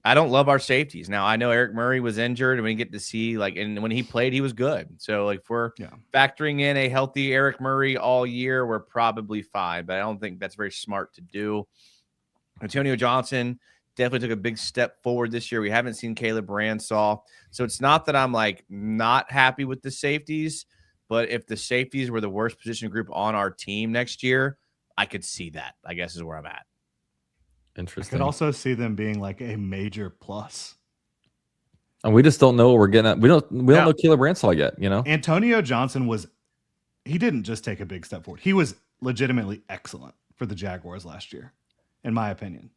I don't love our safeties. Now, I know Eric Murray was injured, and we get to see, and when he played, he was good. So, if we're factoring in a healthy Eric Murray all year, we're probably fine. But I don't think that's very smart to do. Antonio Johnson definitely took a big step forward this year. We haven't seen Caleb Ransaw. So, it's not that I'm, not happy with the safeties. But if the safeties were the worst position group on our team next year, I could see that, I guess, is where I'm at. Interesting. I could also see them being a major plus. And we just don't know what we're getting at. We don't know Caleb Ransaw yet, Antonio Johnson he didn't just take a big step forward. He was legitimately excellent for the Jaguars last year, in my opinion.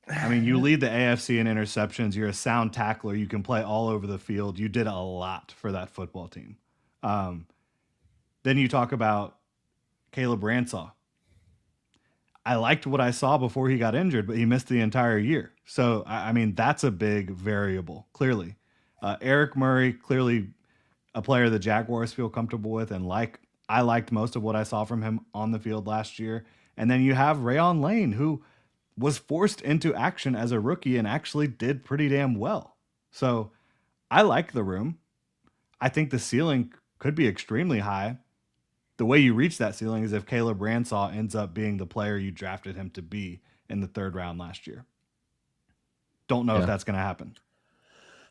I mean, you lead the AFC in interceptions. You're a sound tackler. You can play all over the field. You did a lot for that football team. Then you talk about Caleb Ransaw. I liked what I saw before he got injured, but he missed the entire year. So, I mean, that's a big variable, clearly. Eric Murray, clearly a player the Jaguars feel comfortable with, and I liked most of what I saw from him on the field last year. And then you have Rayon Lane, who was forced into action as a rookie and actually did pretty damn well. So, I like the room. I think the ceiling could be extremely high. The way you reach that ceiling is if Caleb Ransaw ends up being the player you drafted him to be in the 3rd round last year. Don't know if that's going to happen.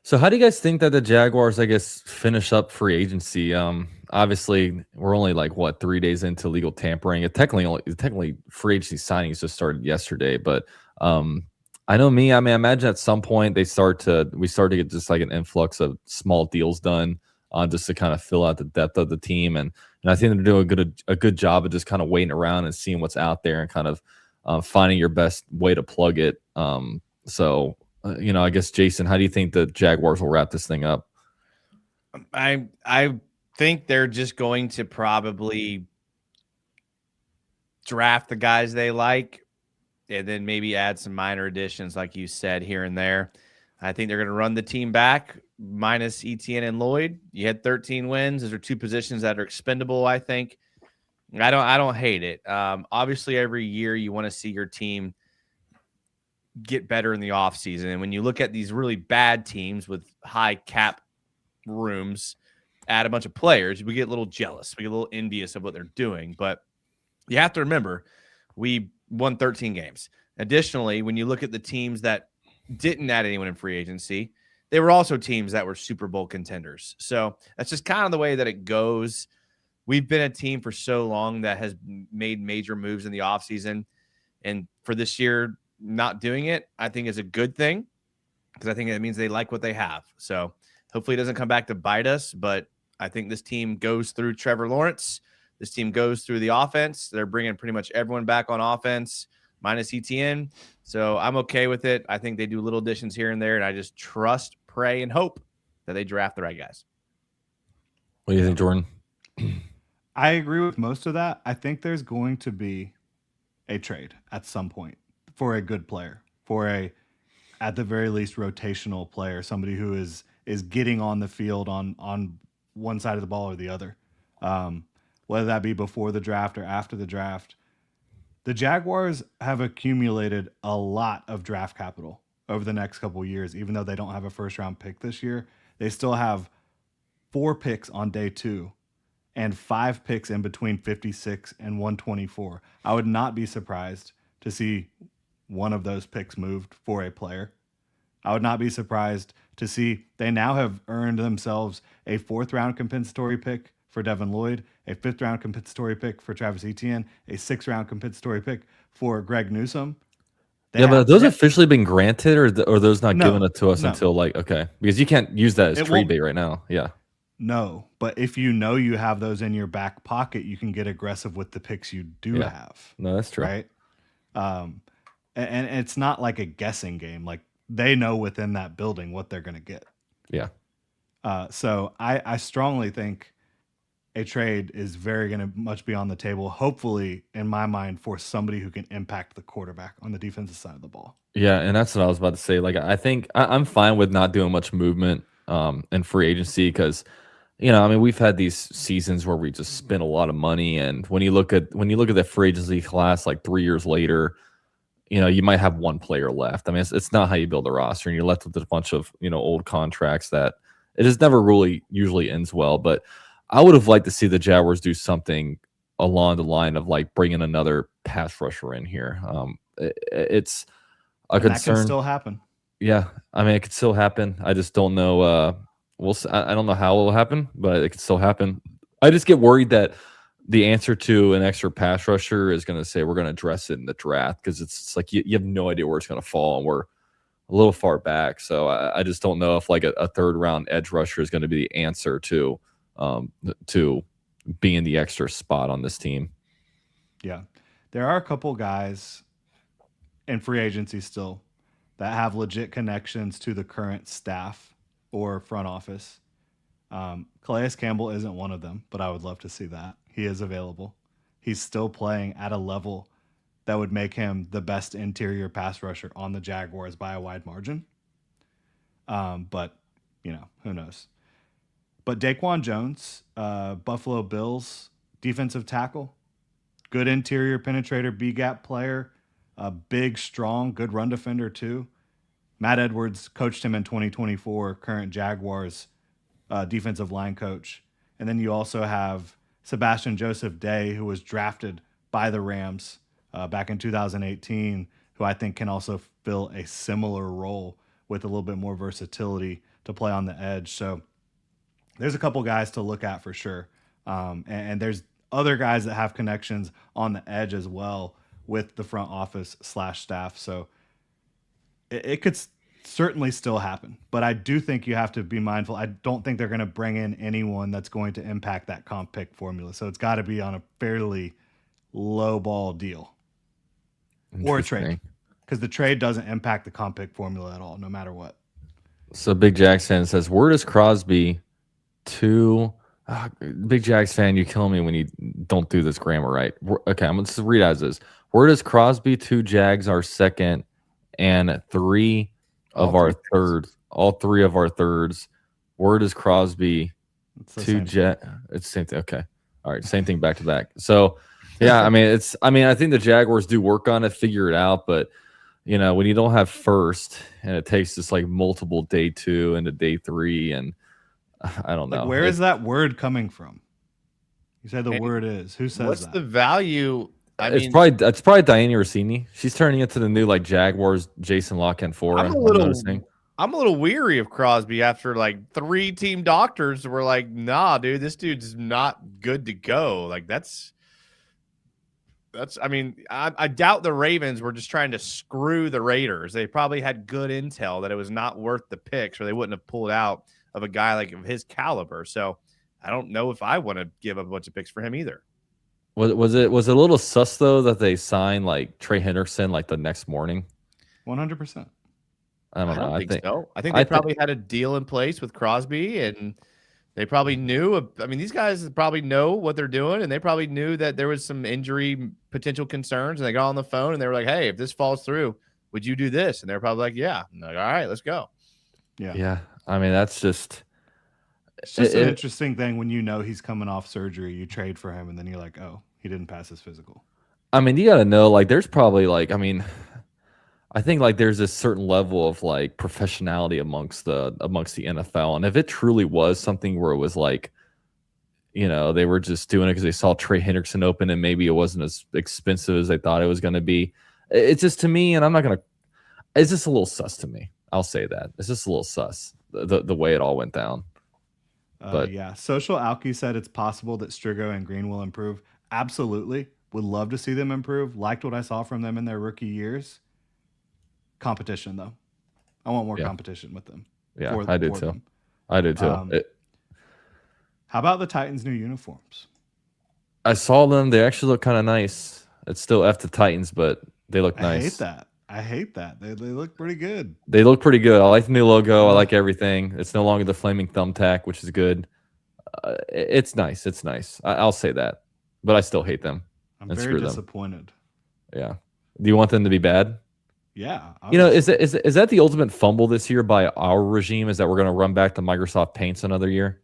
So how do you guys think that the Jaguars, I guess, finish up free agency? Obviously, we're only 3 days into legal tampering. Technically free agency signings just started yesterday, but I know I imagine at some point we start to get just an influx of small deals done just to kind of fill out the depth of the team. And I think they're doing a good job of just kind of waiting around and seeing what's out there and kind of finding your best way to plug it. I guess, Jason, how do you think the Jaguars will wrap this thing up? I think they're just going to probably draft the guys they like and then maybe add some minor additions, like you said, here and there. I think they're going to run the team back minus Etienne and Lloyd. You had 13 wins. Those are 2 positions that are expendable, I think. I don't hate it. Obviously, every year you want to see your team get better in the offseason. And when you look at these really bad teams with high cap rooms, add a bunch of players, we get a little jealous. We get a little envious of what they're doing. But you have to remember, we won 13 games. Additionally, when you look at the teams that didn't add anyone in free agency, they were also teams that were Super Bowl contenders. So that's just kind of the way that it goes. We've been a team for so long that has made major moves in the offseason. And for this year, not doing it, I think is a good thing, because I think it means they like what they have. So hopefully it doesn't come back to bite us. But I think this team goes through Trevor Lawrence. This team goes through the offense. They're bringing pretty much everyone back on offense, minus Etienne. So I'm okay with it. I think they do little additions here and there, and I just trust, pray, and hope that they draft the right guys. What do you think, Jordan? I agree with most of that. I think there's going to be a trade at some point for a good player, for a, at the very least, rotational player, somebody who is getting on the field on one side of the ball or the other, whether that be before the draft or after the draft. The Jaguars have accumulated a lot of draft capital over the next couple of years, even though they don't have a first-round pick this year. They still have 4 picks on day 2 and 5 picks in between 56 and 124. I would not be surprised to see one of those picks moved for a player. I would not be surprised to see they now have earned themselves a 4th-round compensatory pick for Devin Lloyd, a 5th-round compensatory pick for Travis Etienne, a 6th-round compensatory pick for Greg Newsome. But have those officially been granted, or those not given it to us no. until okay, because you can't use that as trade bait right now. Yeah. No, but if you know you have those in your back pocket, you can get aggressive with the picks you do have. No, that's true. Right? And it's not like a guessing game. Like, they know within that building what they're going to get. Yeah. So I strongly think a trade is very going to much be on the table, hopefully, in my mind, for somebody who can impact the quarterback on the defensive side of the ball. Yeah, and that's what I was about to say. Like, I think I'm fine with not doing much movement in free agency because, I mean, we've had these seasons where we just spend a lot of money, and when you look at the free agency class like 3 years later, you might have one player left. I mean, it's not how you build a roster, and you're left with a bunch of old contracts that it just never really usually ends well. But I would have liked to see the Jaguars do something along the line of like bringing another pass rusher in here. It's a concern. That can still happen. Yeah, I mean, it could still happen. I just don't know. I don't know how it will happen, but it could still happen. I just get worried that the answer to an extra pass rusher is going to say we're going to address it in the draft because it's like you have no idea where it's going to fall, and we're a little far back. So I just don't know if like a 3rd-round edge rusher is going to be the answer to being the extra spot on this team. Yeah. There are a couple guys in free agency still that have legit connections to the current staff or front office. Calais Campbell isn't one of them, but I would love to see that. He is available. He's still playing at a level that would make him the best interior pass rusher on the Jaguars by a wide margin. But, who knows? But Daquan Jones, Buffalo Bills defensive tackle, good interior penetrator, B-gap player, big, strong, good run defender too. Matt Edwards coached him in 2024, current Jaguars defensive line coach. And then you also have Sebastian Joseph Day, who was drafted by the Rams back in 2018, who I think can also fill a similar role with a little bit more versatility to play on the edge. So there's a couple guys to look at for sure. And there's other guys that have connections on the edge as well with the front office / staff. So it could certainly still happen. But I do think you have to be mindful. I don't think they're going to bring in anyone that's going to impact that comp pick formula. So it's got to be on a fairly low ball deal or a trade. Because the trade doesn't impact the comp pick formula at all, no matter what. So Big Jackson says, where does Crosby to Big Jags fan, you kill me when you don't do this grammar right. Okay, I'm going to read as is. Where does Crosby to Jags our second and 3 of our thirds? All 3 of our thirds. Where does Crosby to Jags? It's the same thing. Okay. All right. Same thing back to back. So, yeah, I think the Jaguars do work on it, figure it out. But, when you don't have first and it takes just like multiple day 2 into day 3 and I don't know. Like, where is that word coming from? You said the word is. Who says that? What's the value? It's probably Diana Rossini. She's turning into the new like Jaguars Jason Lock and Fora. I'm a little weary of Crosby after like 3 team doctors were like, nah, dude, this dude's not good to go. Like I doubt the Ravens were just trying to screw the Raiders. They probably had good intel that it was not worth the picks, or they wouldn't have pulled out of a guy like of his caliber. So I don't know if I want to give up a bunch of picks for him either. Was it a little sus though that they signed like Trey Henderson like the next morning? 100%. I don't know. I think so. I think they probably had a deal in place with Crosby, and they probably knew. I mean, these guys probably know what they're doing, and they probably knew that there was some injury potential concerns. And they got on the phone and they were like, "Hey, if this falls through, would you do this?" And they're probably like, "Yeah." And they're like, all right, let's go. Yeah. I mean, that's just. It's just an interesting thing when you know he's coming off surgery, you trade for him, and then you're like, oh, he didn't pass his physical. I mean, you got to know, like, there's probably like, I mean, I think like there's this certain level of like professionality amongst the NFL, and if it truly was something where it was like, you know, they were just doing it because they saw Trey Hendrickson open and maybe it wasn't as expensive as they thought it was going to be. It's just to me, and I'm not gonna. It's just a little sus to me. I'll say that it's just a little sus the way it all went down. But yeah, Social Alki said it's possible that Strigo and Green will improve. Absolutely. Would love to see them improve. Liked what I saw from them in their rookie years. Competition, though. I want more competition with them. Yeah, I do too. I do too. How about the Titans' new uniforms? I saw them. They actually look kind of nice. It's still F the Titans, but they look nice. I hate that. They look pretty good. They look pretty good. I like the new logo. I like everything. It's no longer the flaming thumbtack, which is good. It's nice. It's nice. I'll say that. But I still hate them. I'm very disappointed. Yeah. Do you want them to be bad? Yeah. You know, is that the ultimate fumble this year by our regime? Is that we're going to run back to Microsoft Paints another year?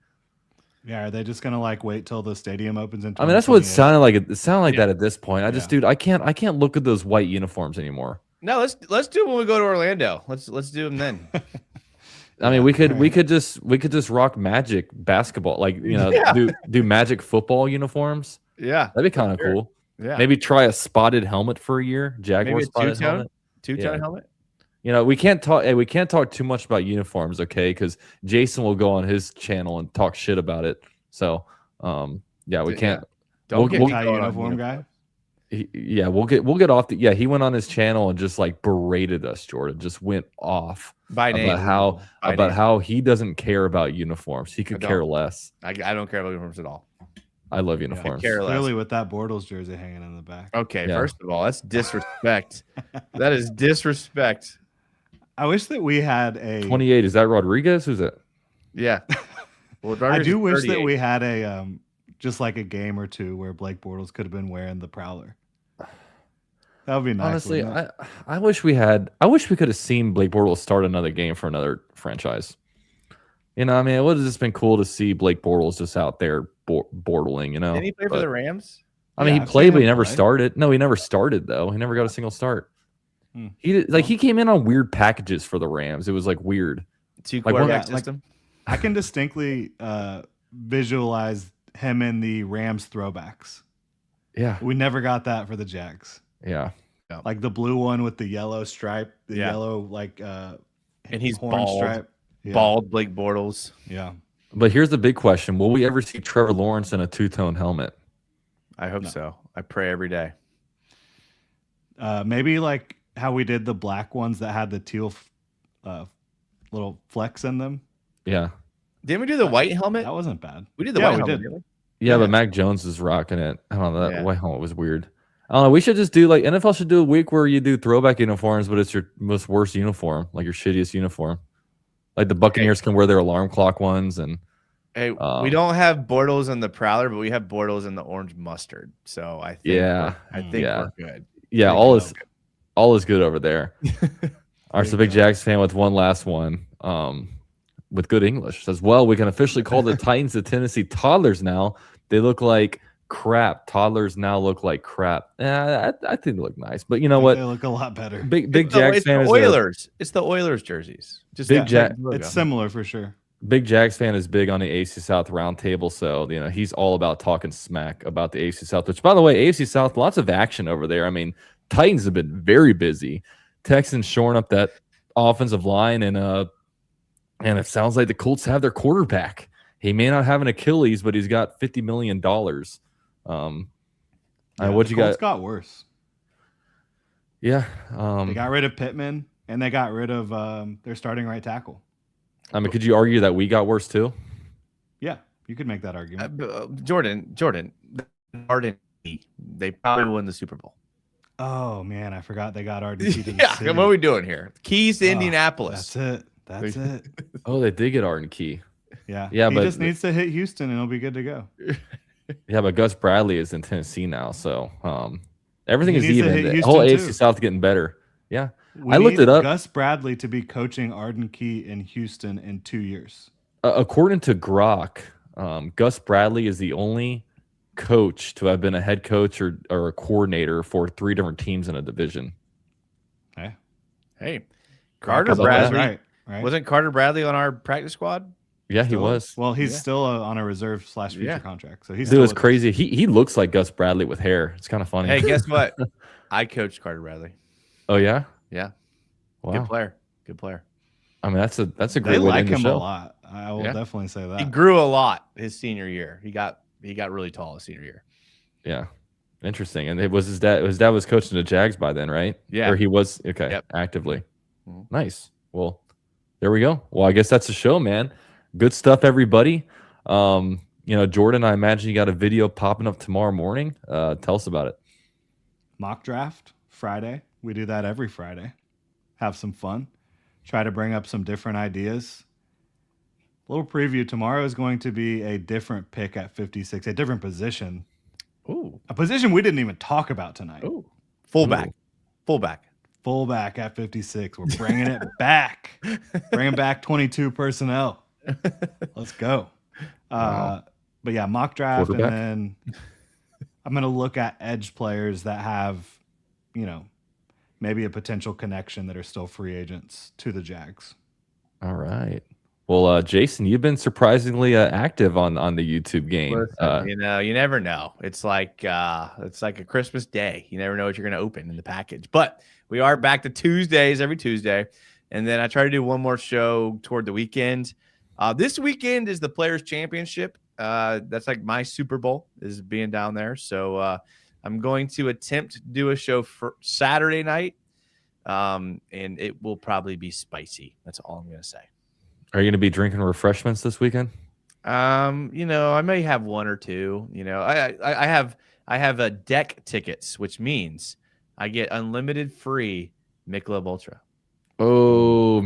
Yeah. Are they just going to like wait till the stadium opens? I mean, that's what it sounded like. It sounded like that at this point. I just, dude, I can't look at those white uniforms anymore. No, let's do it when we go to Orlando. Let's do them then. I mean, we could just rock Magic basketball, like, you know, do Magic football uniforms. Yeah, that'd be kind of cool. Yeah, maybe try a spotted helmet for a year. Jaguar spotted helmet, two-tone helmet. You know, we can't talk too much about uniforms, okay? Because Jason will go on his channel and talk shit about it. So, yeah, we can't. Don't get uniform guy. We'll get off the. Yeah, he went on his channel and just like berated us. Jordan just went off about how he doesn't care about uniforms. He could care less. I don't care about uniforms at all. I love uniforms. Yeah, clearly, with that Bortles jersey hanging in the back. Okay, first of all, that's disrespect. That is disrespect. I wish that we had a 28. Is that Rodriguez? Who's it? Yeah. Well, I do wish that we had a just like a game or two where Blake Bortles could have been wearing the Prowler. That would be nice. Honestly, I wish we could have seen Blake Bortles start another game for another franchise. You know, I mean, it would have just been cool to see Blake Bortles just out there bortling, you know. Did he play for the Rams? I mean, he played, but he never started. No, he never started, though. He never got a single start. He came in on weird packages for the Rams. It was like weird. Two-quarterback system. I can distinctly visualize him in the Rams throwbacks. Yeah. We never got that for the Jags. Yeah. Like the blue one with the yellow stripe, yellow like and he's horn bald. Stripe. Yeah. Bald Blake Bortles. Yeah. But here's the big question. Will we ever see Trevor Lawrence in a two-tone helmet? I hope so. I pray every day. Maybe like how we did the black ones that had the teal little flecks in them. Yeah. Didn't we do the white helmet? That wasn't bad. We did the white helmet. Yeah, but Mac Jones is rocking it. I don't know. That white helmet was weird. I don't know. We should just do like NFL should do a week where you do throwback uniforms, but it's your most worst uniform, like your shittiest uniform. Like the Buccaneers can wear their alarm clock ones, and we don't have Bortles in the Prowler, but we have Bortles in the orange mustard. So I think we're good. Yeah, all is good over there. Our big Jags fan with one last one. With good English says, well, we can officially call the Titans the Tennessee Toddlers now. They look like crap. Toddlers now look like crap. I think they look nice, but you know what? They look a lot better. Big Jags fan is Oilers. It's the Oilers jerseys. Just big Jag. It's similar for sure. Big Jags fan is big on the AFC South roundtable, so you know he's all about talking smack about the AFC South. Which, by the way, AFC South, lots of action over there. I mean, Titans have been very busy. Texans shoring up that offensive line, and it sounds like the Colts have their quarterback. He may not have an Achilles, but he's got $50 million. What you got? Colts got worse. Yeah. They got rid of Pittman, and they got rid of their starting right tackle. I mean, could you argue that we got worse too? Yeah, you could make that argument. Jordan, they probably win the Super Bowl. Oh man, I forgot they got Arden Key to the Yeah, city. what are we doing here? Keys to Oh, Indianapolis. That's it. Oh, they did get Arden Key. Yeah, Yeah, he but just needs to hit Houston and he'll be good to go. yeah, but Gus Bradley is in Tennessee now, so everything He is needs to even. hit The Houston, whole too. AFC South getting better. Yeah, We I looked need it up. Gus Bradley to be coaching Arden Key in Houston in 2 years. According to Grok, Gus Bradley is the only coach to have been a head coach or a coordinator for 3 different teams in a division. Hey, Carter Grok is Bradley. right? Wasn't Carter Bradley on our practice squad? Yeah, he Still? was. Well, he's Yeah. still on a reserve / future Yeah. contract, so he's Dude, still it's with us. crazy. He looks like Gus Bradley with hair. It's kind of funny. Hey, guess what? I coached Carter Bradley. Oh yeah. Yeah, Wow. good player. Good player. I mean, that's a They great way to like end the him a show. lot. I will Yeah. definitely say He that. grew a lot his senior year. He got really tall his senior year. Yeah, interesting. And it was his dad. His dad was coaching the Jags by then, right? Yeah. Or he was Yep. actively. Mhm. Nice. Well, there we go. Well, I guess that's the show, man. Good stuff, everybody. Jordan, I imagine you got a video popping up tomorrow morning. Tell us about it. Mock draft Friday. We do that every Friday. Have some fun. Try to bring up some different ideas. Little preview. Tomorrow is going to be a different pick at 56, a different position. Ooh. A position we didn't even talk about tonight. Ooh. Fullback. Fullback. Fullback at 56. We're bringing it back. Bringing back 22 personnel. Let's go. Wow. But yeah, mock draft. And Quarterback. then I'm going to look at edge players that have, maybe a potential connection that are still free agents to the Jags. All right. Well, Jason, you've been surprisingly active on the YouTube game. Listen, you never know. It's like a Christmas day. You never know what you're going to open in the package. But we are back to Tuesdays every Tuesday, and then I try to do one more show toward the weekend. This weekend is the Players Championship. That's like my Super Bowl is being down there. So I'm going to attempt to do a show for Saturday night, and it will probably be spicy. That's all I'm going to say. Are you going to be drinking refreshments this weekend? I may have one or two. I have a deck tickets, which means I get unlimited free Michelob Ultra. Oh,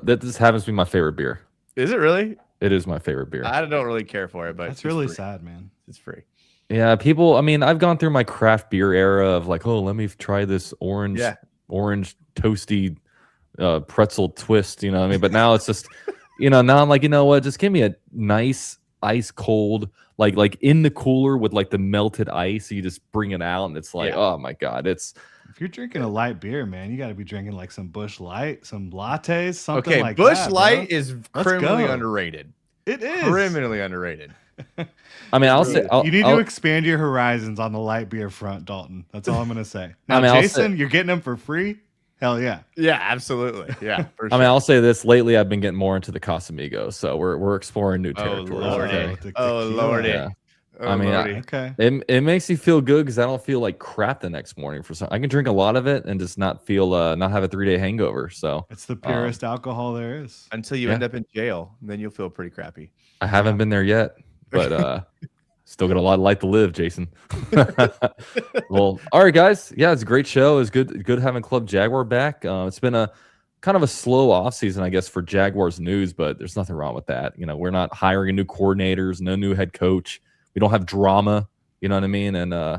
this happens to be my favorite beer. Is it really? It is my favorite beer. I don't really care for it, but That's it's really free. sad, man. It's free. Yeah, people. I mean, I've gone through my craft beer era of like, oh, let me try this orange toasty pretzel twist. You know what I mean? But now it's just, now I'm like, you know what? Just give me a nice ice cold, like in the cooler with like the melted ice. You just bring it out, and it's like, oh my god, it's. If you're drinking a light beer, man, you got to be drinking like some Busch Light, some lattes, something Okay, like Busch that. Light bro. is Let's criminally go. underrated. It is. Criminally underrated. I mean, I'll say You need I'll- to expand your horizons on the light beer front, Dalton. That's all I'm going to say. Now, I mean, I'll Jason, you're getting them for free? Hell yeah. Yeah, absolutely. Yeah, for I mean, I'll say this. Lately, I've been getting more into the Casamigos, so we're exploring new Oh, territory. Lordy. Okay? Oh, Lordy. Yeah. Oh, I mean, Lordy. Okay. It makes me feel good because I don't feel like crap the next morning. I can drink a lot of it and just not feel not have a 3-day hangover. So It's the purest alcohol there is. Until you end up in jail, then you'll feel pretty crappy. I haven't been there yet, but still got a lot of life to live, Jason. Well, all right, guys. Yeah, it's a great show. It's good having Club Jaguar back. It's been a kind of a slow off season, I guess, for Jaguars news, but there's nothing wrong with that. We're not hiring new coordinators, no new head coach. We don't have drama. You know what I mean? And I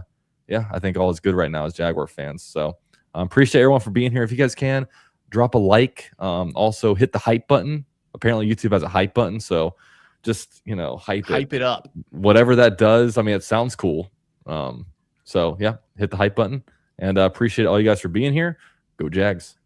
think all is good right now as Jaguar fans. So appreciate everyone for being here. If you guys can, drop a like. Also, hit the hype button. Apparently, YouTube has a hype button. So just, hype it up. Whatever that does. I mean, it sounds cool. So, yeah, hit the hype button. And appreciate all you guys for being here. Go Jags.